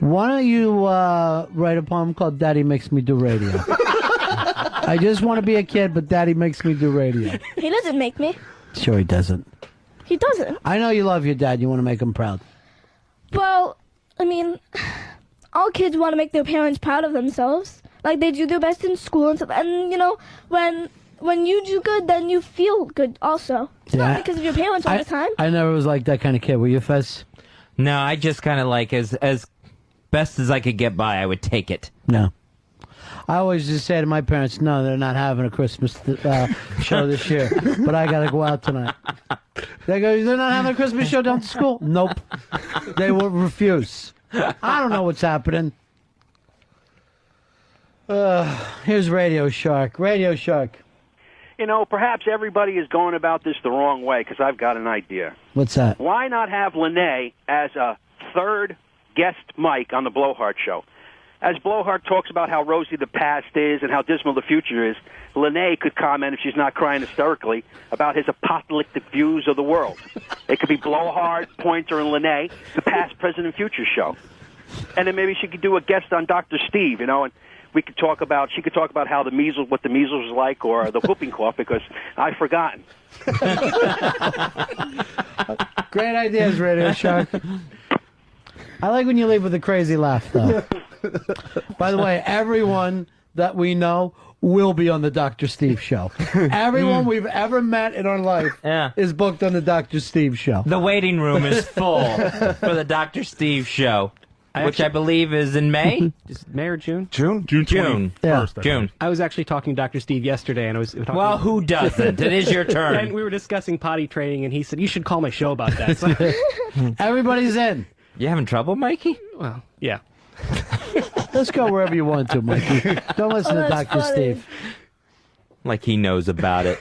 Why don't you write a poem called Daddy Makes Me Do Radio? I just want to be a kid, but Daddy makes me do radio. He doesn't make me. Sure he doesn't. He doesn't. I know you love your dad. You want to make him proud. Well, I mean, all kids want to make their parents proud of themselves. Like, they do their best in school and stuff. And, when when you do good, then you feel good also. It's not because of your parents all the time. I never was like that kind of kid. Were you, Fez? No, I just kind of like as best as I could get by, I would take it. No. I always just say to my parents, no, they're not having a Christmas show this year, but I got to go out tonight. They go, they're not having a Christmas show down at school? Nope. They will refuse. I don't know what's happening. Here's Radio Shark. Radio Shark. You know, perhaps everybody is going about this the wrong way because I've got an idea. What's that? Why not have Lene as a third guest mic on the Blowhard Show? As Blowhard talks about how rosy the past is and how dismal the future is, Lene could comment, if she's not crying hysterically, about his apocalyptic views of the world. It could be Blowhard, Pointer, and Lene, the past, present, and future show. And then maybe she could do a guest on Dr. Steve, you know, and she could talk about how the measles, what the measles was like, or the whooping cough, because I've forgotten. Great ideas, Radio Shark. I like when you leave with a crazy laugh, though. By the way, everyone that we know will be on the Dr. Steve show. Everyone we've ever met in our life is booked on the Dr. Steve show. The waiting room is full for the Dr. Steve show, which I believe is in May. Is it May or June? June 21st, Yeah. June. I was actually talking to Dr. Steve yesterday, and I was talking. Well, who doesn't? It is your turn. And we were discussing potty training, and he said, you should call my show about that. So, Everybody's in. You having trouble, Mikey? well, yeah. Let's go wherever you want to, Mikey. Don't listen to that's Dr. funny. Steve. Like he knows about it.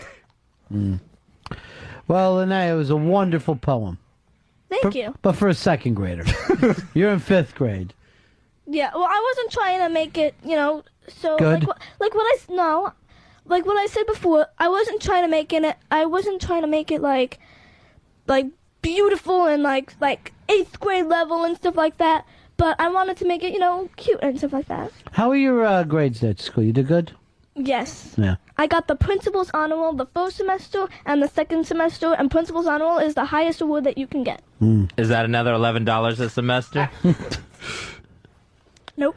Well, Lene, it was a wonderful poem. Thank you. But for a second grader. You're in 5th grade. Yeah, well, I wasn't trying to make it, you know, so Good. like what I said before. I wasn't trying to make it. I wasn't trying to make it like beautiful and like 8th grade level and stuff like that. But I wanted to make it, you know, cute and stuff like that. How are your grades at school? You did good? Yes. Yeah. I got the Principal's Honor Roll the first semester and the second semester, and Principal's Honor Roll is the highest award that you can get. Is that another $11 a semester? Nope.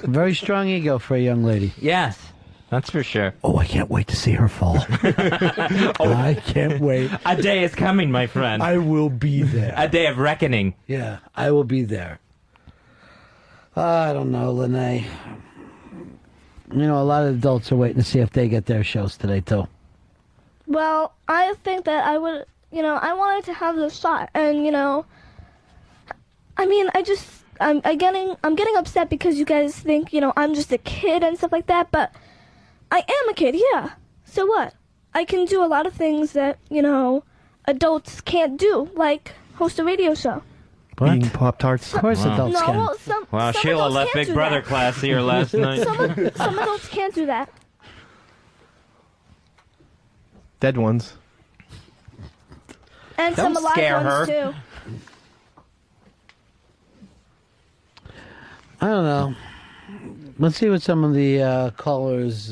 Very strong ego for a young lady. Yes, that's for sure. Oh, I can't wait to see her fall. I can't wait. A day is coming, my friend. I will be there. A day of reckoning. Yeah, I will be there. I don't know, Lene. You know, a lot of adults are waiting to see if they get their shows today, too. Well, I think that I would, you know, I wanted to have the shot, and you know, I mean, I'm getting upset because you guys think, you know, I'm just a kid and stuff like that, but I am a kid, yeah. So what? I can do a lot of things that, you know, adults can't do, like host a radio show. What? Eating Pop-Tarts. Of course adults No, can. well, some Sheila adults left can't Big do Brother that. class here last night. Some adults can't do that. Dead ones. And Don't some alive scare ones, her. too. I don't know. Let's see what some of the callers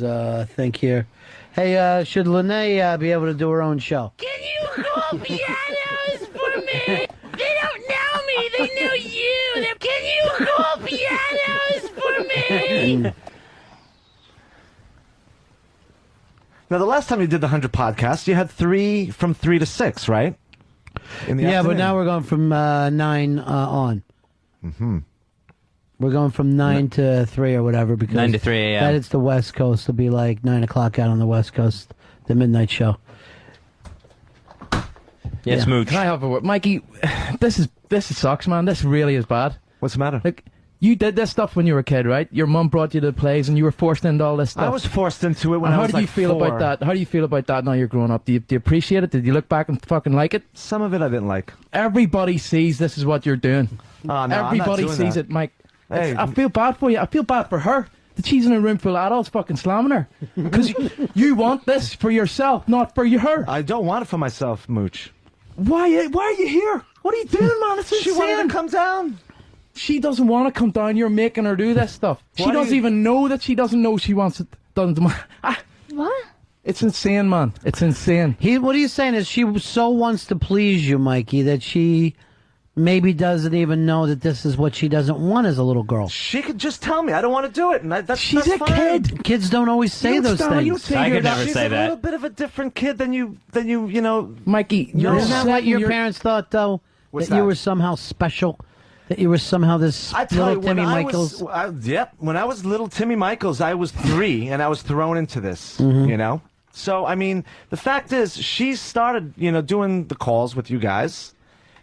think here. Hey, should Lene be able to do her own show? Can you call pianos for me? They don't know me. They know you. Can you call pianos for me? Now, the last time you did the 100 podcasts, you had from 3 to 6, right? In the Yeah, but afternoon. now we're going from 9 on. Mm-hmm. We're going from 9 to 3 or whatever because 9 to 3 a.m. That it's the West Coast. It'll be like 9 o'clock out on the West Coast, the midnight show. Yes, Mooch. Can I have a word? Mikey, this sucks, man. This really is bad. What's the matter? Like, you did this stuff when you were a kid, right? Your mum brought you to the plays and you were forced into all this stuff. I was forced into it when And I was how do you like feel 4. about that? How do you feel about that now you're growing up? Do you appreciate it? Did you look back and fucking like it? Some of it I didn't like. Everybody sees this is what you're doing. Oh, no, I'm not Everybody doing sees that. it, Mike. Hey. I feel bad for you. I feel bad for her. That she's in a room full of adults fucking slamming her. Because you want this for yourself, not for her. I don't want it for myself, Mooch. Why are you here? What are you doing, man? It's She insane. wanted to come down. She doesn't want to come down. You're making her do this stuff. She Why do doesn't you- even know that she doesn't know she wants it done. What? It's insane, man. It's insane. What he's saying is she so wants to please you, Mikey, that she maybe doesn't even know that this is what she doesn't want as a little girl. She could just tell me, I don't want to do it. And She's that's a fine. kid. Kids don't always say those things. I could never She's say a that. little bit of a different kid than you know. Mikey, Isn't that what your parents thought, though? What's that you that? were somehow special? That you were somehow this I tell little you, when Timmy I Michaels? when I was little Timmy Michaels, I was 3, and I was thrown into this, Mm-hmm. you know? So, I mean, the fact is, she started, doing the calls with you guys,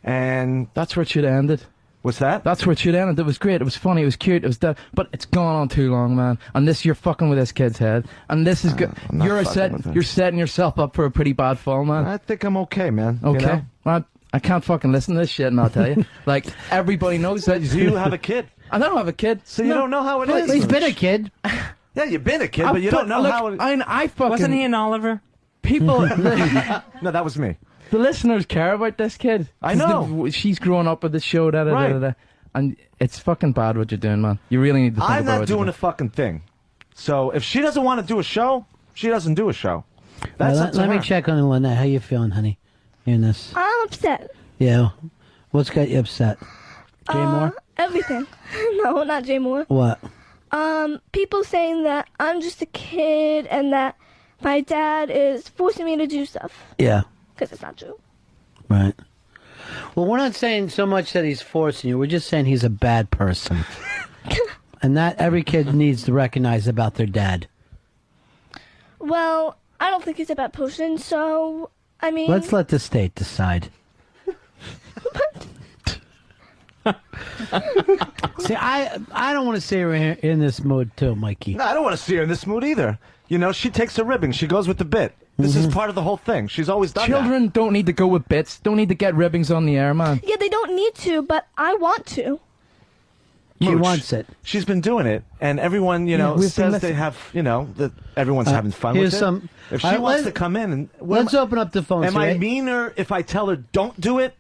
and... That's where it should have ended. What's that? That's where it should have ended. It was great. It was funny. It was cute. It was but it's gone on too long, man. And this, you're fucking with this kid's head. And this is good. I'm not You're setting yourself up for a pretty bad fall, man. I think I'm okay, man. Okay. Well, I can't fucking listen to this shit, and I'll tell you. Like, everybody knows that. Do you have a kid? I don't have a kid. So you don't know how it is? He's been a kid. Yeah, you've been a kid, but you don't know how it... I fucking... Wasn't he an Oliver? People... No, that was me. The listeners care about this kid. I know. She's growing up with this show, Right. And it's fucking bad what you're doing, man. You really need to think I'm about not what you're doing a fucking thing. So if she doesn't want to do a show, she doesn't do a show. That's up to let me her. check on Lynette. How you feeling, honey? Hearing this? I'm upset. Yeah. What's got you upset? Jay Moore? Everything. No, not Jay Moore. What? People saying that I'm just a kid and that my dad is forcing me to do stuff. Yeah. Because it's not true. Right. Well, we're not saying so much that he's forcing you. We're just saying he's a bad person. And that every kid needs to recognize about their dad. Well, I don't think he's a bad person, so, I mean... Let's let the state decide. See, I don't want to see her in this mood too, Mikey. No, I don't want to see her in this mood either. She takes a ribbing. She goes with the bit. This is part of the whole thing. She's always done Children don't need to go with bits. Don't need to get ribbings on the air, man. Yeah, they don't need to, but I want to. She Mooch. wants it. She's been doing it, and everyone, we've been says they listening. have, that everyone's having fun here's with it. some- If she All right, wants let's- to come in and... Let's open up the phones. Am I here. meaner if I tell her don't do it?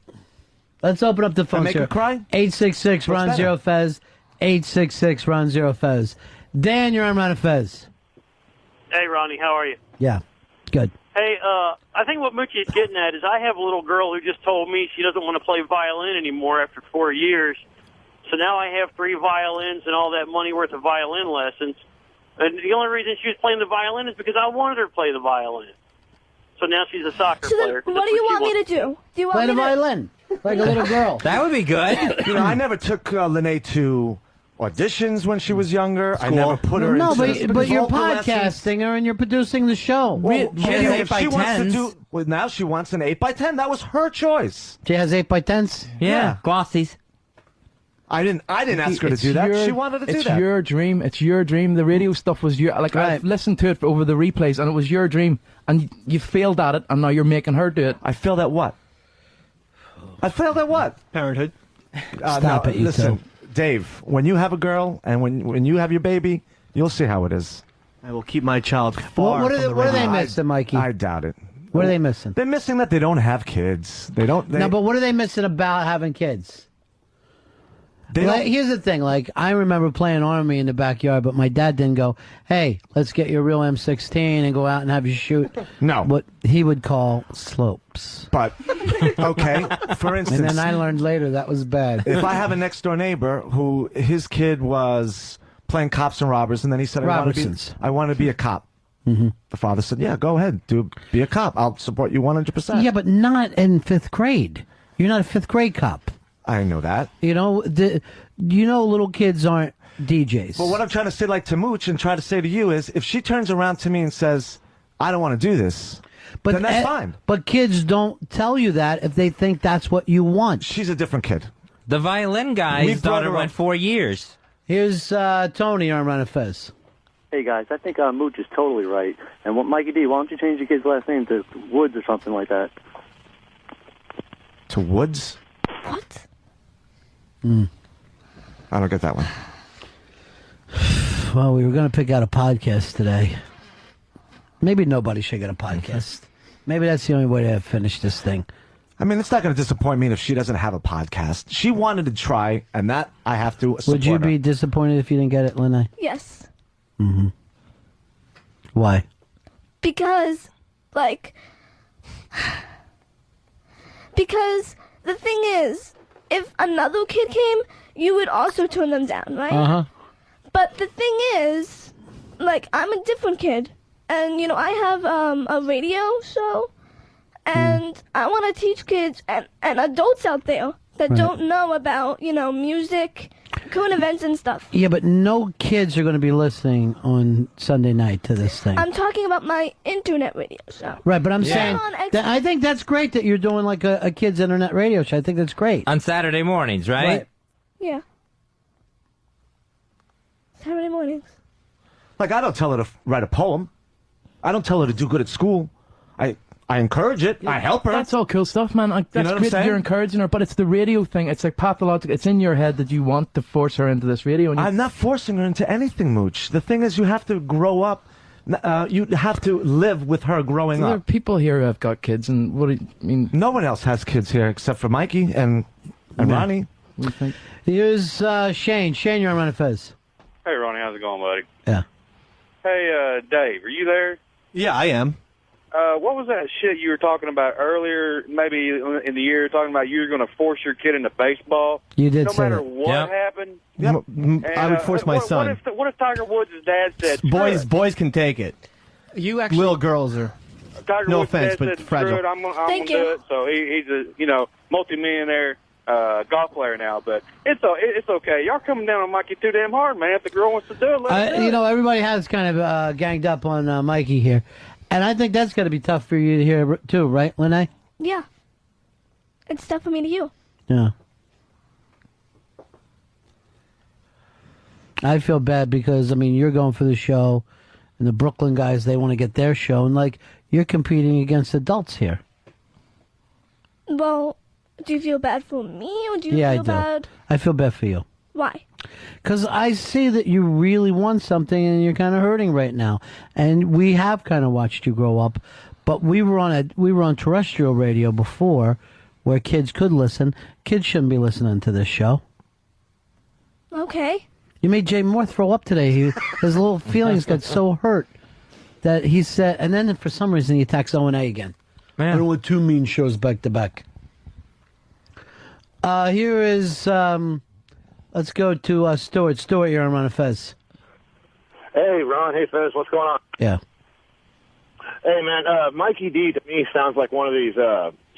Let's open up the phones make her here. cry? 866 What's Ron better? Zero Fez. 866 Ron Zero Fez. Dan, you're on Ron and Fez. Hey, Ronnie, how are you? Yeah, good. Hey, I think what Moochie is getting at is I have a little girl who just told me she doesn't want to play violin anymore after 4 years. So now I have 3 violins and all that money worth of violin lessons. And the only reason she was playing the violin is because I wanted her to play the violin. So now she's a soccer So then, player. 'cause what do that's you she want me wants. to do? Do you want Play me the to... violin like a little girl. That would be good. I never took Lene to auditions when she was younger. I never put her No, into but you're vocal lessons. podcasting her and you're producing the show. If she wants to do... Well, now she wants an 8x10. That was her choice. She has 8x10s? Yeah, glossies. I didn't ask her to It's do that. your- She wanted to do It's that. your dream. It's your dream. The radio stuff was your... Like, Right. I've listened to it over the replays, and it was your dream. And you failed at it, and now you're making her do it. I failed at what? I failed at what? Parenthood. Stop it, you listen, two. Dave, when you have a girl and when you have your baby, you'll see how it is. I will keep my child far What from the are they radio. missing, Mikey? I doubt it. What are they missing? They're missing that they don't have kids. They don't... No, but what are they missing about having kids? Here's the thing. Like, I remember playing Army in the backyard, but my dad didn't go, hey, let's get your real M16 and go out and have you shoot. No. What he would call slopes. But, okay, for instance... And then I learned later that was bad. If I have a next-door neighbor who his kid was playing cops and robbers, and then he said, Robertsons. I want to be a cop. Mm-hmm. The father said, yeah, go ahead. Be a cop. I'll support you 100%. Yeah, but not in 5th grade. You're not a 5th grade cop. I know that. Little kids aren't DJs. But what I'm trying to say, like to Mooch, and try to say to you is, if she turns around to me and says, I don't want to do this, then that's fine. But kids don't tell you that if they think that's what you want. She's a different kid. The violin guy's daughter went 4 years. Here's Tony on Run Fez. Hey guys, I think Mooch is totally right. And Mikey D, why don't you change your kid's last name to Woods or something like that? To Woods? What? I don't get that one. Well, we were going to pick out a podcast today. Maybe nobody should get a podcast. Maybe that's the only way to finish this thing. I mean, it's not going to disappoint me if she doesn't have a podcast. She wanted to try, and that I have to support Would you her. be disappointed if you didn't get it, Lene? Yes. Mm-hmm. Why? Because the thing is, if another kid came, you would also turn them down, right? Uh-huh. But the thing is, like, I'm a different kid, and I have a radio show, and I want to teach kids and adults out there that Right. don't know about music, current events, and stuff. Yeah, but no kids are going to be listening on Sunday night to this thing. I'm talking about my internet radio show. Right, but I'm Yeah. saying On X- that I think that's great that you're doing like a kids internet radio show. I think that's great. On Saturday mornings, right? Right. Yeah. Saturday mornings. Like, I don't tell her to write a poem. I don't tell her to do good at school. I encourage it. I help her. That's all cool stuff, man. Like, that's know what I'm great that saying? you're encouraging her, but it's the radio thing. It's like pathological. It's in your head that you want to force her into this radio. And I'm not forcing her into anything, Mooch. The thing is, you have to grow up. You have to live with her growing there are up. people here who have got kids, and what do you mean? No one else has kids here except for Mikey and Ronnie. We think. Here's Shane. Shane, you're on Run Fez. Hey, Ronnie, how's it going, buddy? Yeah. Hey, Dave, are you there? Yeah, I am. What was that shit you were talking about earlier, maybe in the year, talking about you were going to force your kid into baseball? You did no say matter that. what happened? I would force my son. What if Tiger Woods' dad said, Boys can take it. You actually. Little girls are. Tiger No Woods' offense, dad but said, fragile. Screw it, I'm Thank gonna do you. it. So he's a multi-millionaire golf player now, but it's okay. Y'all coming down on Mikey too damn hard, man. If the girl wants to do it, let her do it. Everybody has kind of ganged up on Mikey here. And I think that's got to be tough for you to hear, too, right, Lene? Yeah. It's tough for me to hear. Yeah. I feel bad because, you're going for the show, and the Brooklyn guys, they want to get their show, and, you're competing against adults here. Well, do you feel bad for me, or do you Yeah, I feel do. bad? I feel bad for you. Why? Because I see that you really want something and you're kind of hurting right now. And we have kind of watched you grow up, but we were on terrestrial radio before where kids could listen. Kids shouldn't be listening to this show. Okay. You made Jay Moore throw up today. His little feelings got so hurt that he said, and then for some reason he attacks O&A again. Man. I don't want two mean shows back to back. Here is, let's go to Stuart. Stuart, you're on Run Fez. Hey, Ron. Hey, Fez. What's going on? Yeah. Hey, man. Mikey D to me sounds like one of these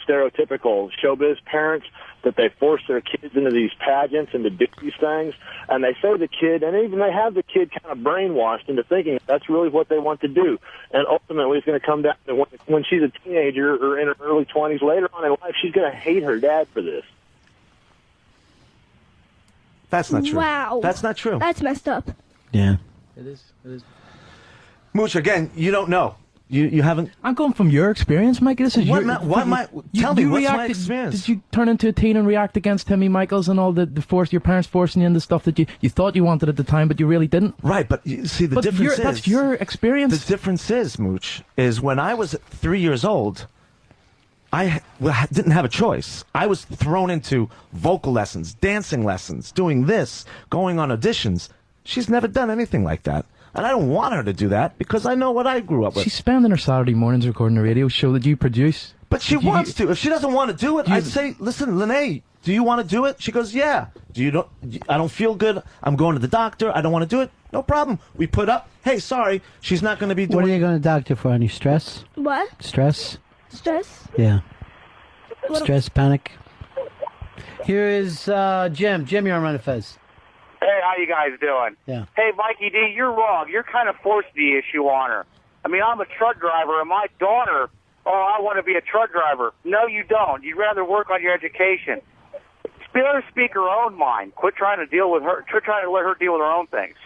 stereotypical showbiz parents that they force their kids into these pageants and to do these things. And they say the kid, and even they have the kid kind of brainwashed into thinking that's really what they want to do. And ultimately it's going to come down to when she's a teenager or in her early 20s, later on in life, she's going to hate her dad for this. That's not true. Wow. That's not true. That's messed up. Yeah. It is. It is. Mooch, again, you don't know. You haven't. I'm going from your experience, Mikey. This is What your. ma- what my- tell me, what's my experience? Did you turn into a teen and react against Timmy Michaels and all the force your parents forcing you into stuff that you thought you wanted at the time, but you really didn't? Right, but you see, the difference is that's your experience. The difference is, Mooch, is when I was 3 years old, I didn't have a choice. I was thrown into vocal lessons, dancing lessons, doing this, going on auditions. She's never done anything like that. And I don't want her to do that because I know what I grew up with. She's spending her Saturday mornings recording a radio show that you produce. But she wants to. If she doesn't want to do it, I'd say, listen, Lene, do you want to do it? She goes, yeah. I don't feel good. I'm going to the doctor. I don't want to do it. No problem. We put up, hey, sorry, she's not going to be doing What are you going to doctor for? Any stress? What? Stress? Stress? Yeah. What- Stress, panic. Here is Jim. Jim, you're on Run Fez. Hey, how you guys doing? Yeah. Hey, Mikey D, you're wrong. You're kind of forced the issue on her. I mean, I'm a truck driver, and my daughter, I want to be a truck driver. No, you don't. You'd rather work on your education. Let her speak her own mind. Quit trying to deal with her. Quit trying to let her deal with her own things.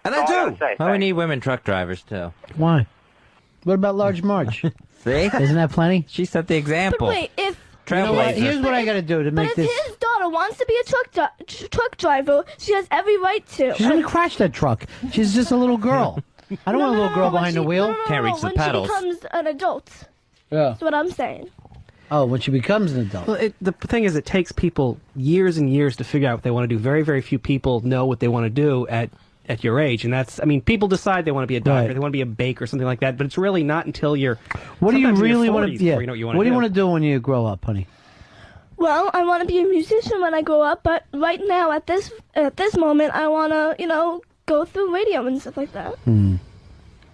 And That's all I gotta say. Well, we need women truck drivers, too. Why? What about Large Marge? See? Isn't that plenty? She set the example. But wait, if You know what? Trailblazer. Here's what I got to do to but make if this. his daughter wants to be a truck driver, she has every right to. She's going to crash that truck. She's just a little girl. I don't want a little girl behind the wheel. when she becomes an adult. Yeah. That's what I'm saying. Oh, when she becomes an adult. Well, the thing is, it takes people years and years to figure out what they want to do. Very, very few people know what they want to do at your age, and that's, I mean, people decide they want to be a doctor, Right. they want to be a baker, something like that, but it's really not until you're. What do you sometimes in your really want 40s to? Yeah. before you know what you want What to do do. you want to do when you grow up, honey? Well, I want to be a musician when I grow up, but right now, at this moment, I want to, go through radio and stuff like that. When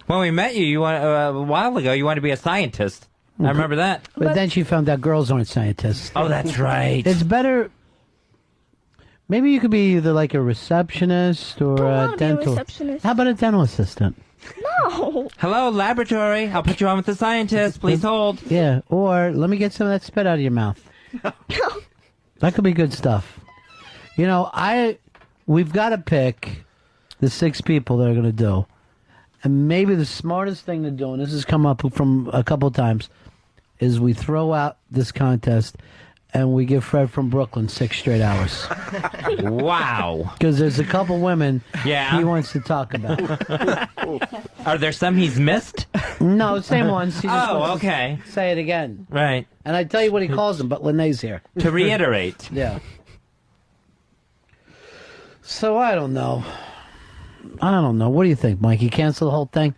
we met you, a while ago, you wanted to be a scientist. I remember that. But then she found out girls aren't scientists. Oh, that's right. It's better. Maybe you could be either like a receptionist or a dental. Receptionist. How about a dental assistant? No. Hello, laboratory. I'll put you on with the scientist. Please hold. Yeah, or let me get some of that spit out of your mouth. That could be good stuff. We've got to pick the 6 people that are going to do. And maybe the smartest thing to do, and this has come up from a couple times, is we throw out this contest and we give Fred from Brooklyn 6 straight hours. Wow. Because there's a couple women he Yeah. wants to talk about. Are there some he's missed? No, same ones. He just Oh, wants to okay. say it again. Right. And I tell you what he calls them, but Lene's here. To reiterate. Yeah. So I don't know. What do you think, Mike? You cancel the whole thing?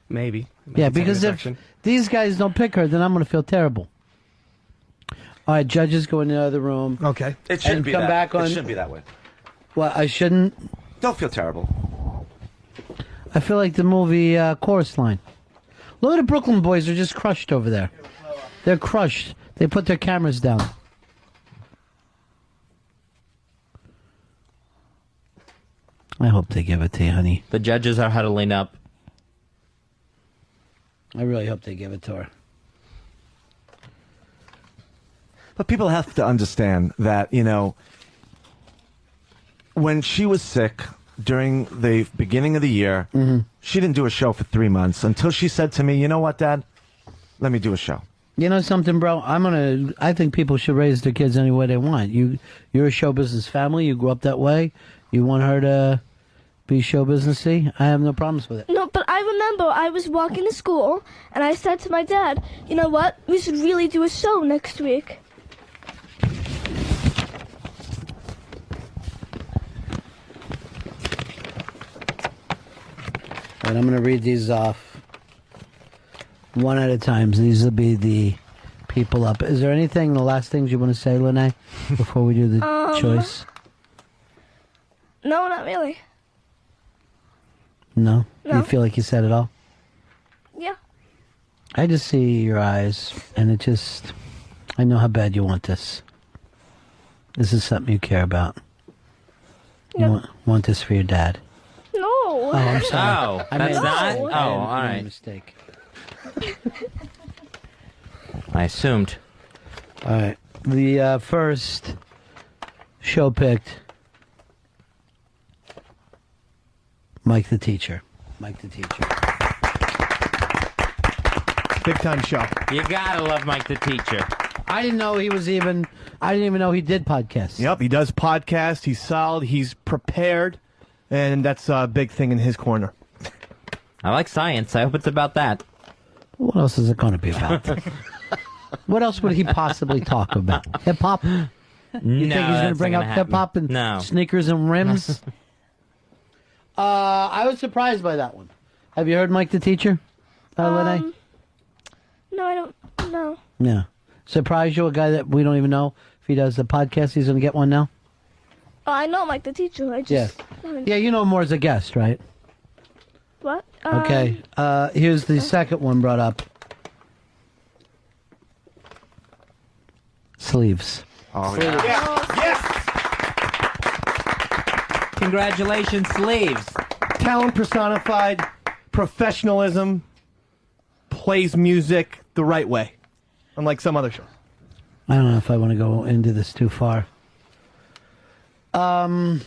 Maybe. Yeah, because if these guys don't pick her, then I'm going to feel terrible. All right, judges go in the other room. Okay. It shouldn't be come that. back on. It shouldn't be that way. Well, I shouldn't. Don't feel terrible. I feel like the movie Chorus Line. Look at the Brooklyn boys; they're just crushed over there. They're crushed. They put their cameras down. I hope they give it to you, honey. The judges are huddling up. I really hope they give it to her. But people have to understand that, when she was sick during the beginning of the year, she didn't do a show for 3 months until she said to me, you know what, Dad? Let me do a show. You know something, bro? I think people should raise their kids any way they want. You're a show business family. You grew up that way. You want her to be show businessy? I have no problems with it. No, but I remember I was walking to school, and I said to my dad, you know what? We should really do a show next week. All right, I'm going to read these off one at a time. These will be the people up. Is there anything, the last things you want to say, Lene, before we do the choice? No, not really. No? No. You feel like you said it all? Yeah. I just see your eyes, and I know how bad you want this. This is something you care about. You want this for your dad. No. Oh, I'm sorry. Oh, I that's made not? Oh, all I made right. a mistake. I assumed. All right. The first show picked, Mike the Teacher. Mike the Teacher. Big time show. You gotta love Mike the Teacher. I didn't even know he did podcasts. Yep, he does podcasts. He's solid. He's prepared. And that's a big thing in his corner. I like science. I hope it's about that. What else is it going to be about? What else would he possibly talk about? Hip hop? You think he's going to bring up hip hop and sneakers and rims? I was surprised by that one. Have you heard Mike the Teacher, Lene? No, I don't know. Yeah. Surprised you, a guy that we don't even know if he does the podcast, he's going to get one now? Oh, I know Mike the Teacher. I just haven't... Yeah, you know him more as a guest, right? What? Okay. Here's the second one brought up. Sleeves. Oh, Yes! Congratulations, Sleeves. Talent personified, professionalism, plays music the right way, unlike some other shows. I don't know if I want to go into this too far. I don't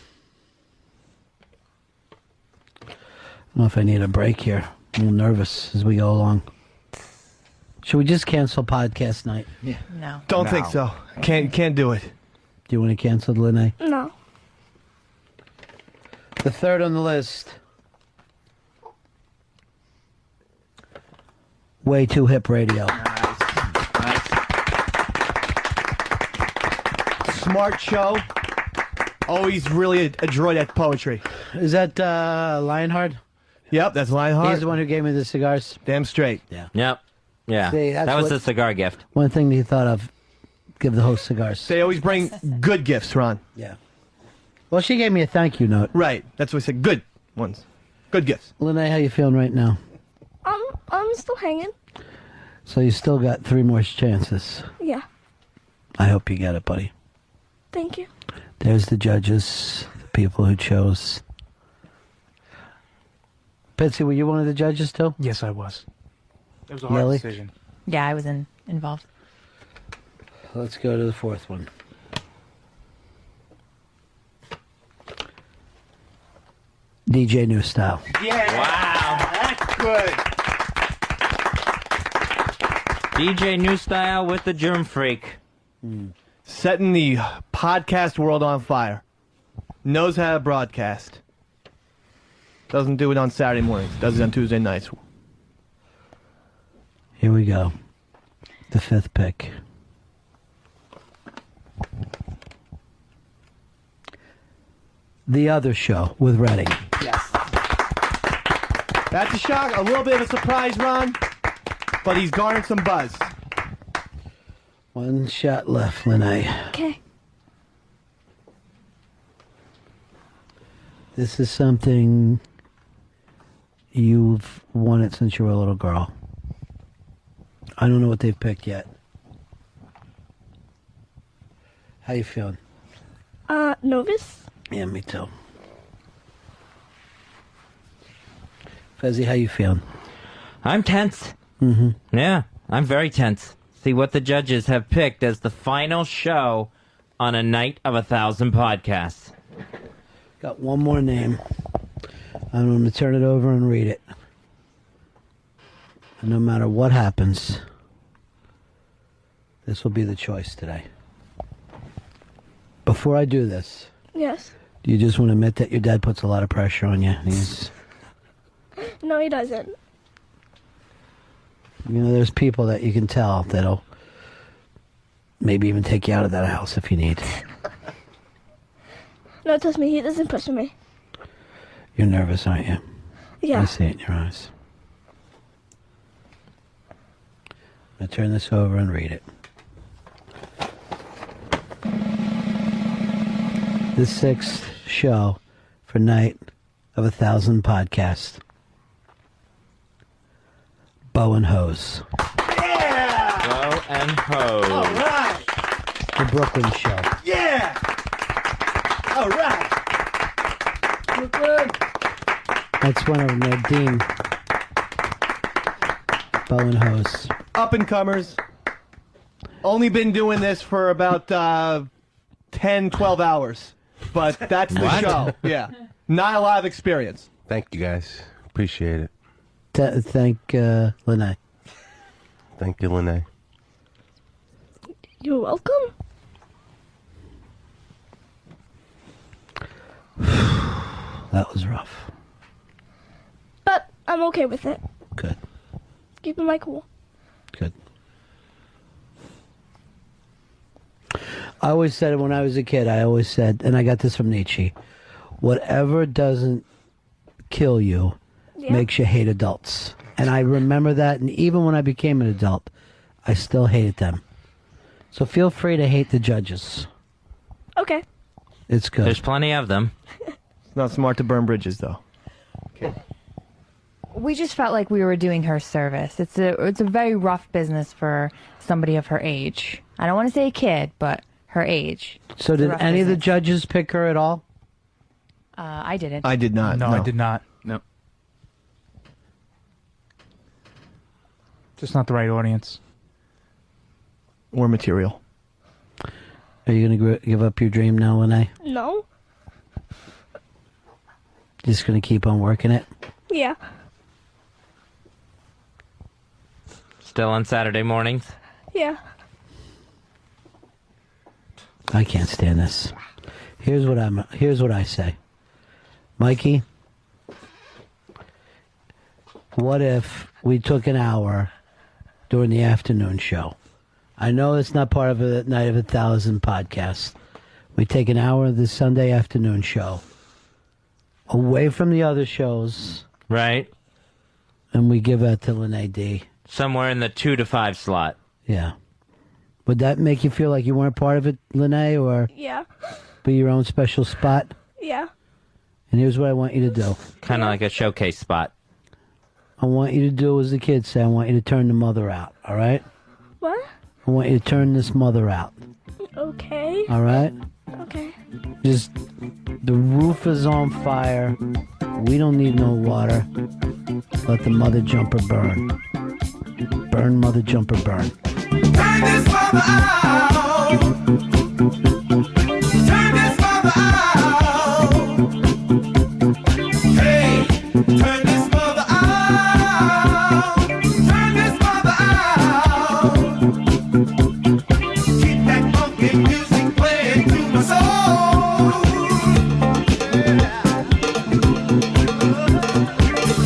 know if I need a break here. I'm a little nervous as we go along. Should we just cancel podcast night? Yeah. No. Don't think so. Can't do it. Do you want to cancel, Lene? No. The third on the list. Way Too Hip Radio. Smart show. Always really adroit at poetry. Is that Lionheart? Yep, that's Lionheart. He's the one who gave me the cigars. Damn straight. Yeah. Yep. Yeah. See, that's that was what- the cigar gift. One thing he thought of give the host cigars. They always bring good gifts, Ron. Yeah. Well, she gave me a thank you note. Right. That's what I said. Good ones. Good gifts. Lene, how you feeling right now? I'm still hanging. So you still got 3 more chances. Yeah. I hope you get it, buddy. Thank you. There's the judges, the people who chose. Betsy, were you one of the judges too? Yes, I was. It was a hard Lily? decision. Yeah, I was involved. Let's go to the 4th one. DJ New Style. Yeah. Wow. That's good. DJ New Style with the Germ Freak. Setting the podcast world on fire. Knows how to broadcast. Doesn't do it on Saturday mornings. Does it on Tuesday nights. Here we go. The 5th pick. The Other Show with Redding. Yes. That's a shock. A little bit of a surprise, Ron. But he's garnered some buzz. 1 shot left, Lene. Okay. This is something you've wanted since you were a little girl. I don't know what they've picked yet. How you feeling? Nervous? Yeah, me too. Fezzi, how you feeling? I'm tense. Mm-hmm. Yeah, I'm very tense. See what the judges have picked as the final show on a night of 1,000 podcasts. Got one more name. I'm going to turn it over and read it. And no matter what happens, this will be the choice today. Before I do this, Yes. do you just want to admit that your dad puts a lot of pressure on you? No, he doesn't. You know, there's people that you can tell that'll maybe even take you out of that house if you need. No, trust me, he doesn't pressure me. You're nervous, aren't you? Yeah. I see it in your eyes. I'm going to turn this over and read it. The 6th show for Night of 1,000 podcasts. Bow and Hose. Bow and Hose. All right. The Brooklyn show. Yeah. All right. Brooklyn. That's one of them, they're Dean. Bow and Hose. Up and comers. Only been doing this for about 10, 12 hours. But that's the What? show. Yeah. Not a lot of experience. Thank you, guys. Appreciate it. Thank Lene. Thank you, Lene. You're welcome. That was rough. But I'm okay with it. Good. Keeping my cool. Good. I always said it when I was a kid. I always said, and I got this from Nietzsche, whatever doesn't kill you makes you hate adults. And I remember that, and even when I became an adult, I still hated them. So feel free to hate the judges. Okay. It's good. There's plenty of them. It's not smart to burn bridges, though. We just felt like we were doing her service. It's a very rough business for somebody of her age. I don't want to say a kid, but her age. So It's a did rough any of the business. judges pick her at all? I didn't. I did not. No, I did not. No. Just not the right audience. Or material. Are you going to give up your dream now, Lene? No? Just going to keep on working it? Yeah. Still on Saturday mornings? Yeah. I can't stand this. Here's what I say. Mikey, what if we took an hour during the afternoon show? I know it's not part of a Night of 1,000 podcast. We take an hour of the Sunday afternoon show away from the other shows. Right. And we give that to Lene D. Somewhere in the 2 to 5 slot. Yeah. Would that make you feel like you weren't part of it, Lene, or Yeah. be your own special spot? Yeah. And here's what I want you to do. Kind of like a showcase spot. I want you to do as the kids say. I want you to turn the mother out, all right? What? I want you to turn this mother out, Okay. all right? Okay. Just, the roof is on fire. We don't need no water. Let the mother jumper burn. Burn, mother jumper, burn. Turn this mother out. Turn this mother out. Hey, turn this mother out. Turn this mother out. Keep that funky music playing to my soul.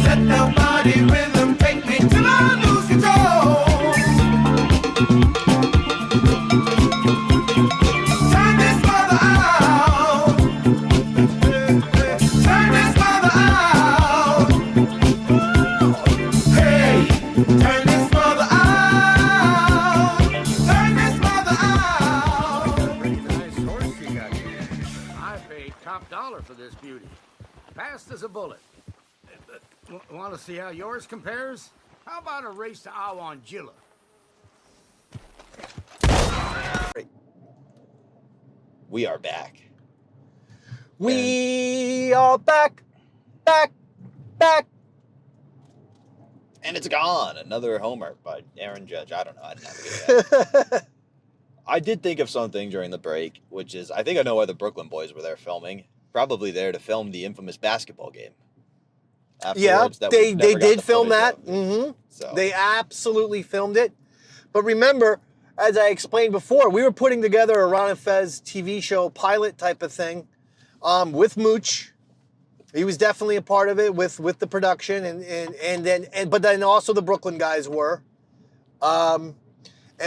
Let the body rhythm take me till I lose control. Turn this mother out. Turn this mother out. Hey, turn this mother out. Turn this mother out. Pretty nice horse you got here. I paid top dollar for this beauty. Fast as a bullet. Want to see how yours compares? How about a race to Awangilla? We are back. We are back, back, back. And it's gone. Another homer by Aaron Judge. I don't know. I didn't have to get that. I did think of something during the break, which is I think I know why the Brooklyn Boys were there filming. Probably there to film the infamous basketball game. Yeah, Afterwards, that they we never got did the film footage that. of. Mm-hmm. So. They absolutely filmed it. But remember, as I explained before, we were putting together a Ron and Fez TV show pilot type of thing with Mooch. He was definitely a part of it with the production, but then also the Brooklyn guys were. And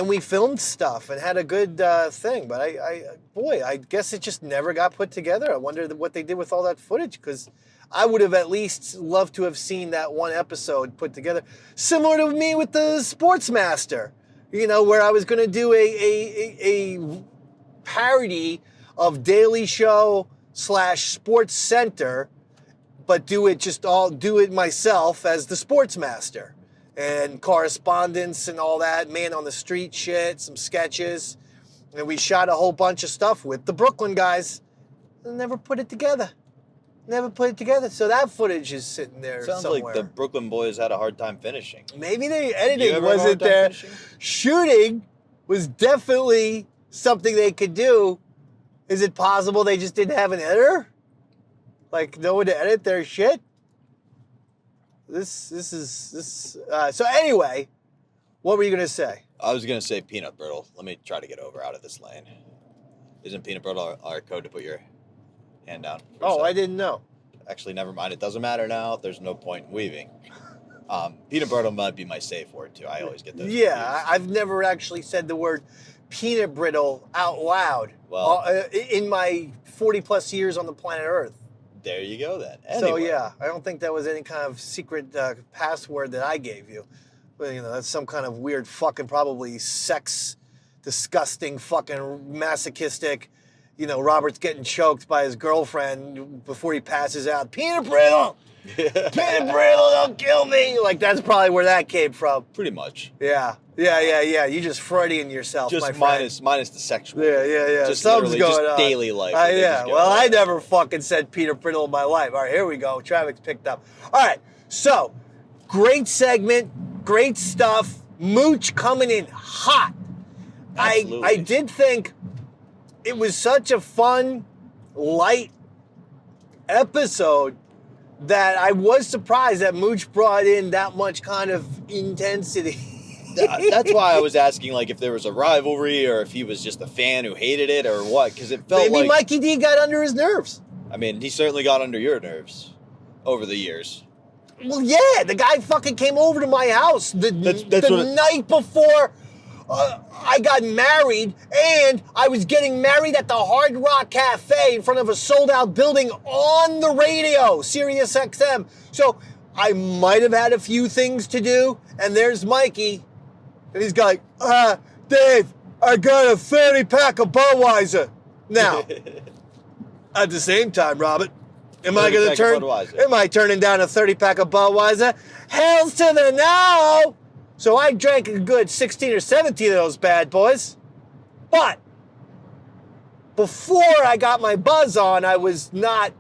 we filmed stuff and had a good thing. But I guess it just never got put together. I wonder what they did with all that footage, because I would have at least loved to have seen that one episode put together. Similar to me with the Sportsmaster, where I was going to do a parody of Daily Show / Sports Center, but do it myself as the Sportsmaster. And correspondence and all that, man on the street shit, some sketches. And we shot a whole bunch of stuff with the Brooklyn guys and never put it together. So that footage is sitting there Sounds somewhere. like the Brooklyn Boys had a hard time finishing. Maybe the You editing ever have a hard wasn't time there. finishing? Shooting was definitely something they could do. Is it possible they just didn't have an editor? Like, no one to edit their shit? So anyway, what were you gonna say? I was going to say peanut brittle. Let me try to get out of this lane. Isn't peanut brittle our code to put your hand down? Oh, I didn't know. Actually, never mind. It doesn't matter now. There's no point in weaving. Peanut brittle might be my safe word, too. I always get those. Yeah, I've never actually said the word peanut brittle out loud in my 40-plus years on the planet Earth. There you go, then. So, Anyway. yeah, I don't think that was any kind of secret password that I gave you. But, that's some kind of weird fucking probably sex, disgusting fucking masochistic, Robert's getting choked by his girlfriend before he passes out. Peanut brittle! Peanut brittle, don't kill me! Like, that's probably where that came from. Pretty much. Yeah. You just Freudian yourself, Just my friend. minus the sexual. Yeah. Just Something's literally going just on. daily life. Yeah. Well, I never fucking said peanut brittle in my life. All right, here we go. Traffic's picked up. All right. So, great segment, great stuff. Mooch coming in hot. I did think it was such a fun, light episode that I was surprised that Mooch brought in that much kind of intensity. That's why I was asking, if there was a rivalry or if he was just a fan who hated it or what, because it felt Maybe Mikey D got under his nerves. I mean, he certainly got under your nerves over the years. Well, yeah, the guy fucking came over to my house the night before I got married, and I was getting married at the Hard Rock Cafe in front of a sold-out building on the radio, Sirius XM. So I might have had a few things to do, and there's Mikey, and he's like, Dave, I got a 30-pack of Budweiser. Now, at the same time, Robert, am I turning down a 30-pack of Budweiser? Hells to the no! So I drank a good 16 or 17 of those bad boys. But before I got my buzz on, I was not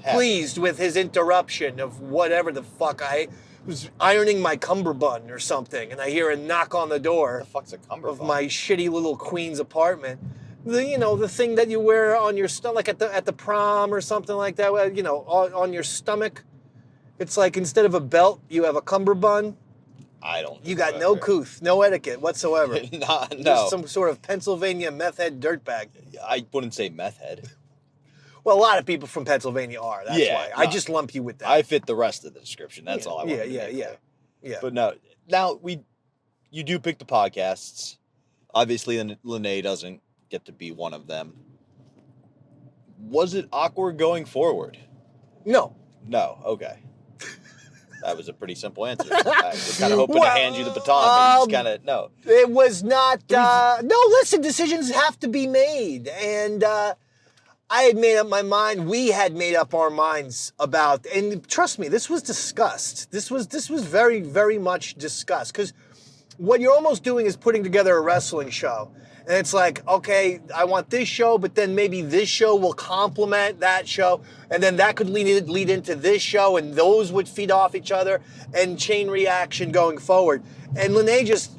pleased with his interruption of whatever the fuck. I was ironing my cummerbund or something, and I hear a knock on the door. What the fuck's a cummerbund? Of my shitty little Queens apartment. The thing that you wear on your stomach, like at the prom or something like that. On your stomach. It's like instead of a belt, you have a cummerbund. I don't. You got no couth, no etiquette whatsoever. No. Just some sort of Pennsylvania meth head dirtbag. I wouldn't say meth head. Well, a lot of people from Pennsylvania are. That's why. I just lump you with that. I fit the rest of the description. That's all I want. Yeah. But no, now you do pick the podcasts. Obviously, Lene doesn't get to be one of them. Was it awkward going forward? No. No. Okay. That was a pretty simple answer. I was kind of hoping to hand you the baton, but you just kind of, no. It was not, no, listen, decisions have to be made. And I had made up my mind. We had made up our minds about, and trust me, this was discussed. This was very, very much discussed. Because what you're almost doing is putting together a wrestling show. And it's like, okay, I want this show, but then maybe this show will complement that show. And then that could lead into this show, and those would feed off each other, and chain reaction going forward. And Lene just,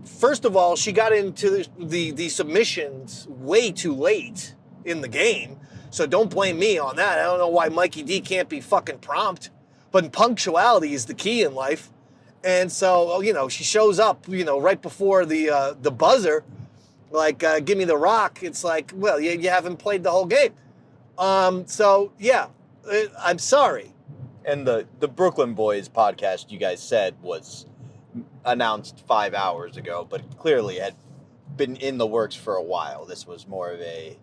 first of all, she got into the submissions way too late in the game. So don't blame me on that. I don't know why Mikey D can't be fucking prompt. But punctuality is the key in life. And so, she shows up, right before the buzzer. Like, give me the rock. It's like, well, you haven't played the whole game. I'm sorry. And the Brooklyn Boys podcast you guys said was announced 5 hours ago, but clearly had been in the works for a while. This was more of a...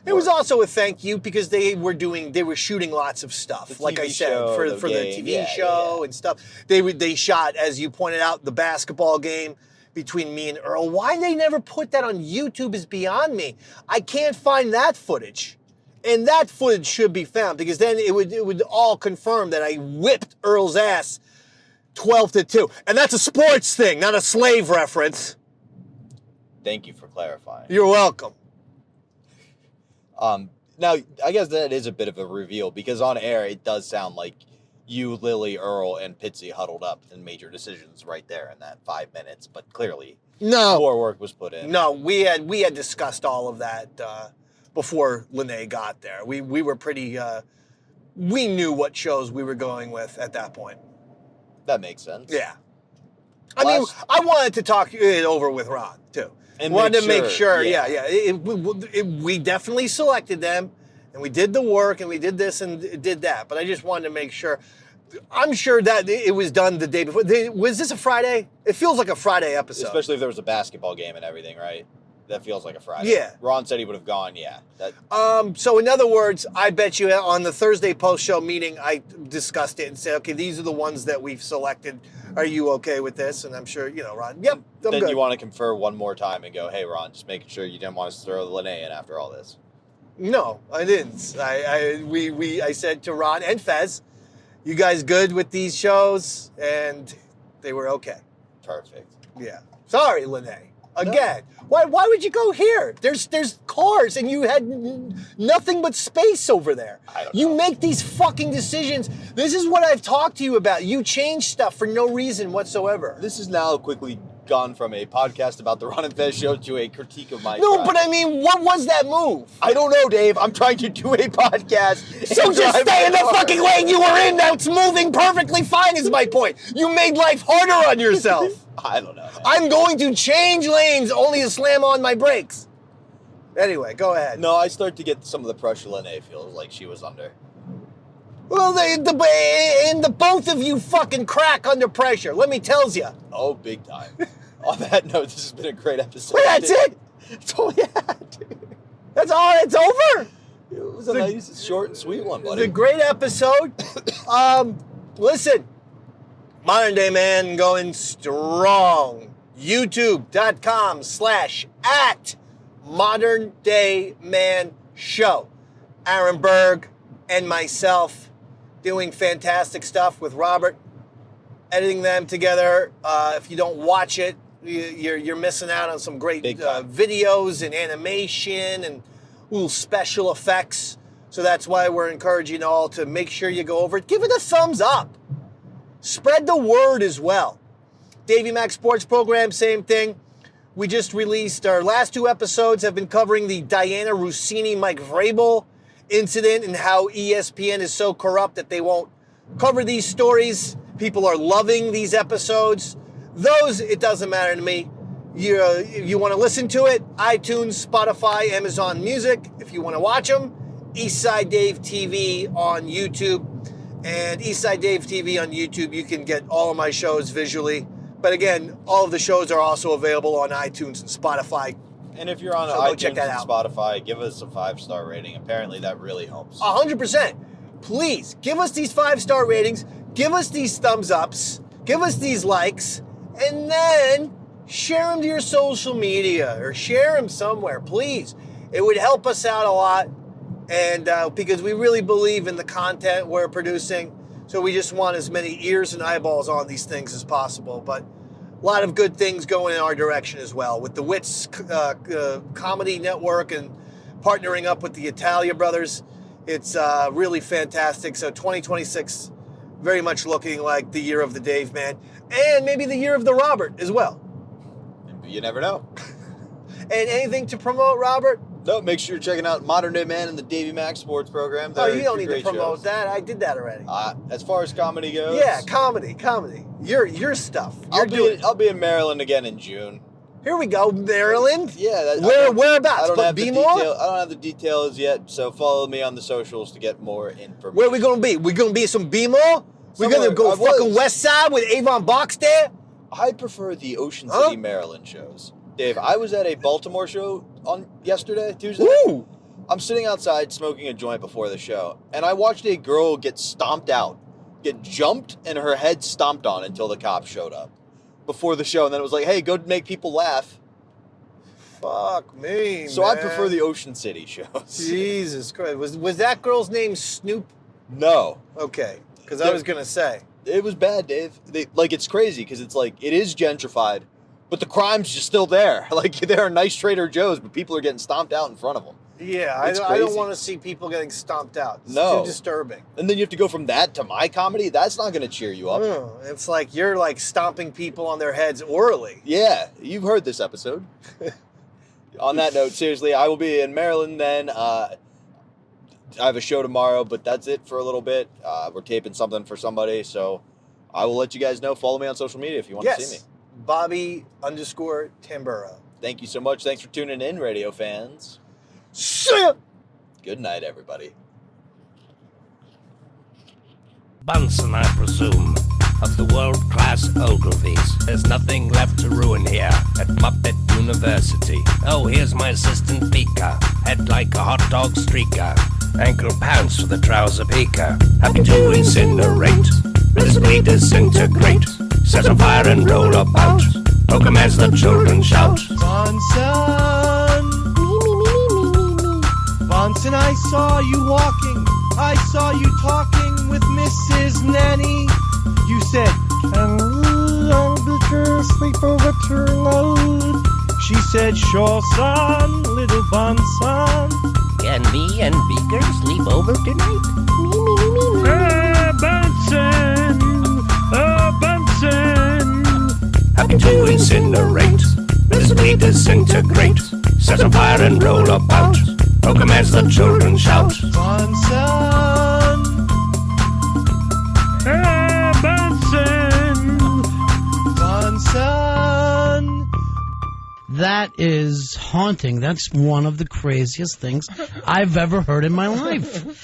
It was also a thank you because they were shooting lots of stuff. Like I said, for the TV show and stuff. They shot, as you pointed out, the basketball game between me and Earl. Why they never put that on YouTube is beyond me. I can't find that footage. And that footage should be found because then it would all confirm that I whipped Earl's ass 12-2. And that's a sports thing, not a slave reference. Thank you for clarifying. You're welcome. Now, I guess that is a bit of a reveal because on air it does sound like you, Lily, Earl, and Pitsy huddled up and made your decisions right there in that 5 minutes. But clearly, more work was put in. No, we had discussed all of that before Lene got there. We were pretty. We knew what shows we were going with at that point. That makes sense. Yeah. I mean, I wanted to talk it over with Ron too. And wanted to make sure. We definitely selected them. And we did the work, and we did this and did that. But I just wanted to make sure. I'm sure that it was done the day before. Was this a Friday? It feels like a Friday episode. Especially if there was a basketball game and everything, right? That feels like a Friday. Yeah. Ron said he would have gone, So in other words, I bet you on the Thursday post-show meeting, I discussed it and said, okay, these are the ones that we've selected. Are you okay with this? And I'm sure, Ron, yep, I'm then good. You want to confer one more time and go, hey, Ron, just making sure you didn't want us to throw Lene in after all this. No, I didn't. I said to Ron and Fez, you guys good with these shows? And they were okay. Perfect. Yeah. Sorry, Lene. Again. No. Why would you go here? There's cars and you had nothing but space over there. You make these fucking decisions. This is what I've talked to you about. You change stuff for no reason whatsoever. This is now quickly gone from a podcast about the Ron and Fez show to a critique of my No, but I mean, what was that move? I don't know, Dave. I'm trying to do a podcast. So just stay in the fucking lane you were in. That's moving perfectly fine is my point. You made life harder on yourself. I don't know, man. I'm going to change lanes only to slam on my brakes. Anyway, go ahead. No, I start to get some of the pressure Lene feels like she was under. Well, the both of you fucking crack under pressure. Let me tells you. Oh, big time. On that note, this has been a great episode. Well, that's it. That's all we had, dude. That's all. It's over. It was a nice, short and sweet one, buddy. It's a great episode. Listen, modern day man going strong youtube.com/@ModernDayManShow. Aaron Berg and myself doing fantastic stuff with Robert, editing them together. If you don't watch it, you're missing out on some great videos and animation and little special effects. So that's why we're encouraging you all to make sure you go over it. Give it a thumbs up. Spread the word as well. Davey Mac Sports Program, same thing. We just released our last 2 episodes have been covering the Diana Rossini, Mike Vrabel incident and how ESPN is so corrupt that they won't cover these stories. People are loving these episodes. Those, it doesn't matter to me. You want to listen to it, iTunes, Spotify, Amazon Music. If you want to watch them, Eastside Dave TV on YouTube. And Eastside Dave TV on YouTube, you can get all of my shows visually. But again, all of the shows are also available on iTunes and Spotify. And if you're on iTunes and Spotify, give us a 5-star rating. Apparently that really helps. 100%. Please, give us these 5-star ratings. Give us these thumbs ups. Give us these likes. And then share them to your social media or share them somewhere, please. It would help us out a lot. And because we really believe in the content we're producing. So we just want as many ears and eyeballs on these things as possible. But a lot of good things going in our direction as well. With the Wits Comedy Network and partnering up with the Italia Brothers, it's really fantastic. So 2026, very much looking like the year of the Dave Man. And maybe the year of the Robert as well. You never know. And anything to promote, Robert? No, make sure you're checking out Modern Day Man and the Davey Mac Sports Program. You don't need to promote that. I did that already. As far as comedy goes? Yeah, comedy. Your stuff. I'll be in Maryland again in June. Here we go, Maryland. Yeah. Whereabouts? I don't have the more? detail. I don't have the details yet, so follow me on the socials to get more information. Where are we going to be? We're going to be some B-more? We're going to go fucking West Side with Avon Box there? I prefer the Ocean City, Maryland shows. Dave, I was at a Baltimore show on Tuesday. Ooh. I'm sitting outside smoking a joint before the show, and I watched a girl get stomped out, get jumped, and her head stomped on until the cops showed up before the show. And then it was like, hey, go make people laugh. Fuck me, So man. I prefer the Ocean City shows. Jesus Christ. Was that girl's name Snoop? No. Okay, because I was going to say. It was bad, Dave. It's crazy because it's like, it is gentrified, but the crime's just still there. Like, there are nice Trader Joe's, but people are getting stomped out in front of them. Yeah, I don't want to see people getting stomped out. It's too disturbing. And then you have to go from that to my comedy? That's not going to cheer you up. It's like you're like stomping people on their heads orally. Yeah, you've heard this episode. On that note, seriously, I will be in Maryland then. I have a show tomorrow, but that's it for a little bit. We're taping something for somebody, so I will let you guys know. Follow me on social media if you want to see me. Bobby_Tamburo. Thank you so much. Thanks for tuning in, radio fans. See ya! Good night, everybody. Bunsen, I presume, of the world-class Ogilvies. There's nothing left to ruin here at Muppet University. Oh, here's my assistant Beaker, head like a hot dog streaker, ankle pants for the trouser peaker, happy to incinerate, visibly disintegrate, set on fire and roll about, poke 'em as the children shout. Bunsen, Bunsen, I saw you walking, I saw you talking with Mrs. Nanny. You said, can we and Beaker sleep over tonight? She said, sure, son, little Bunsen. Can me and Beaker sleep over tonight? Bunsen, Bunsen. Happy to incinerate, visibly disintegrate, set on fire and roll about, poke 'em as the children shout. Bunsen, Bunsen, Bunsen. That is haunting. That's one of the craziest things I've ever heard in my life.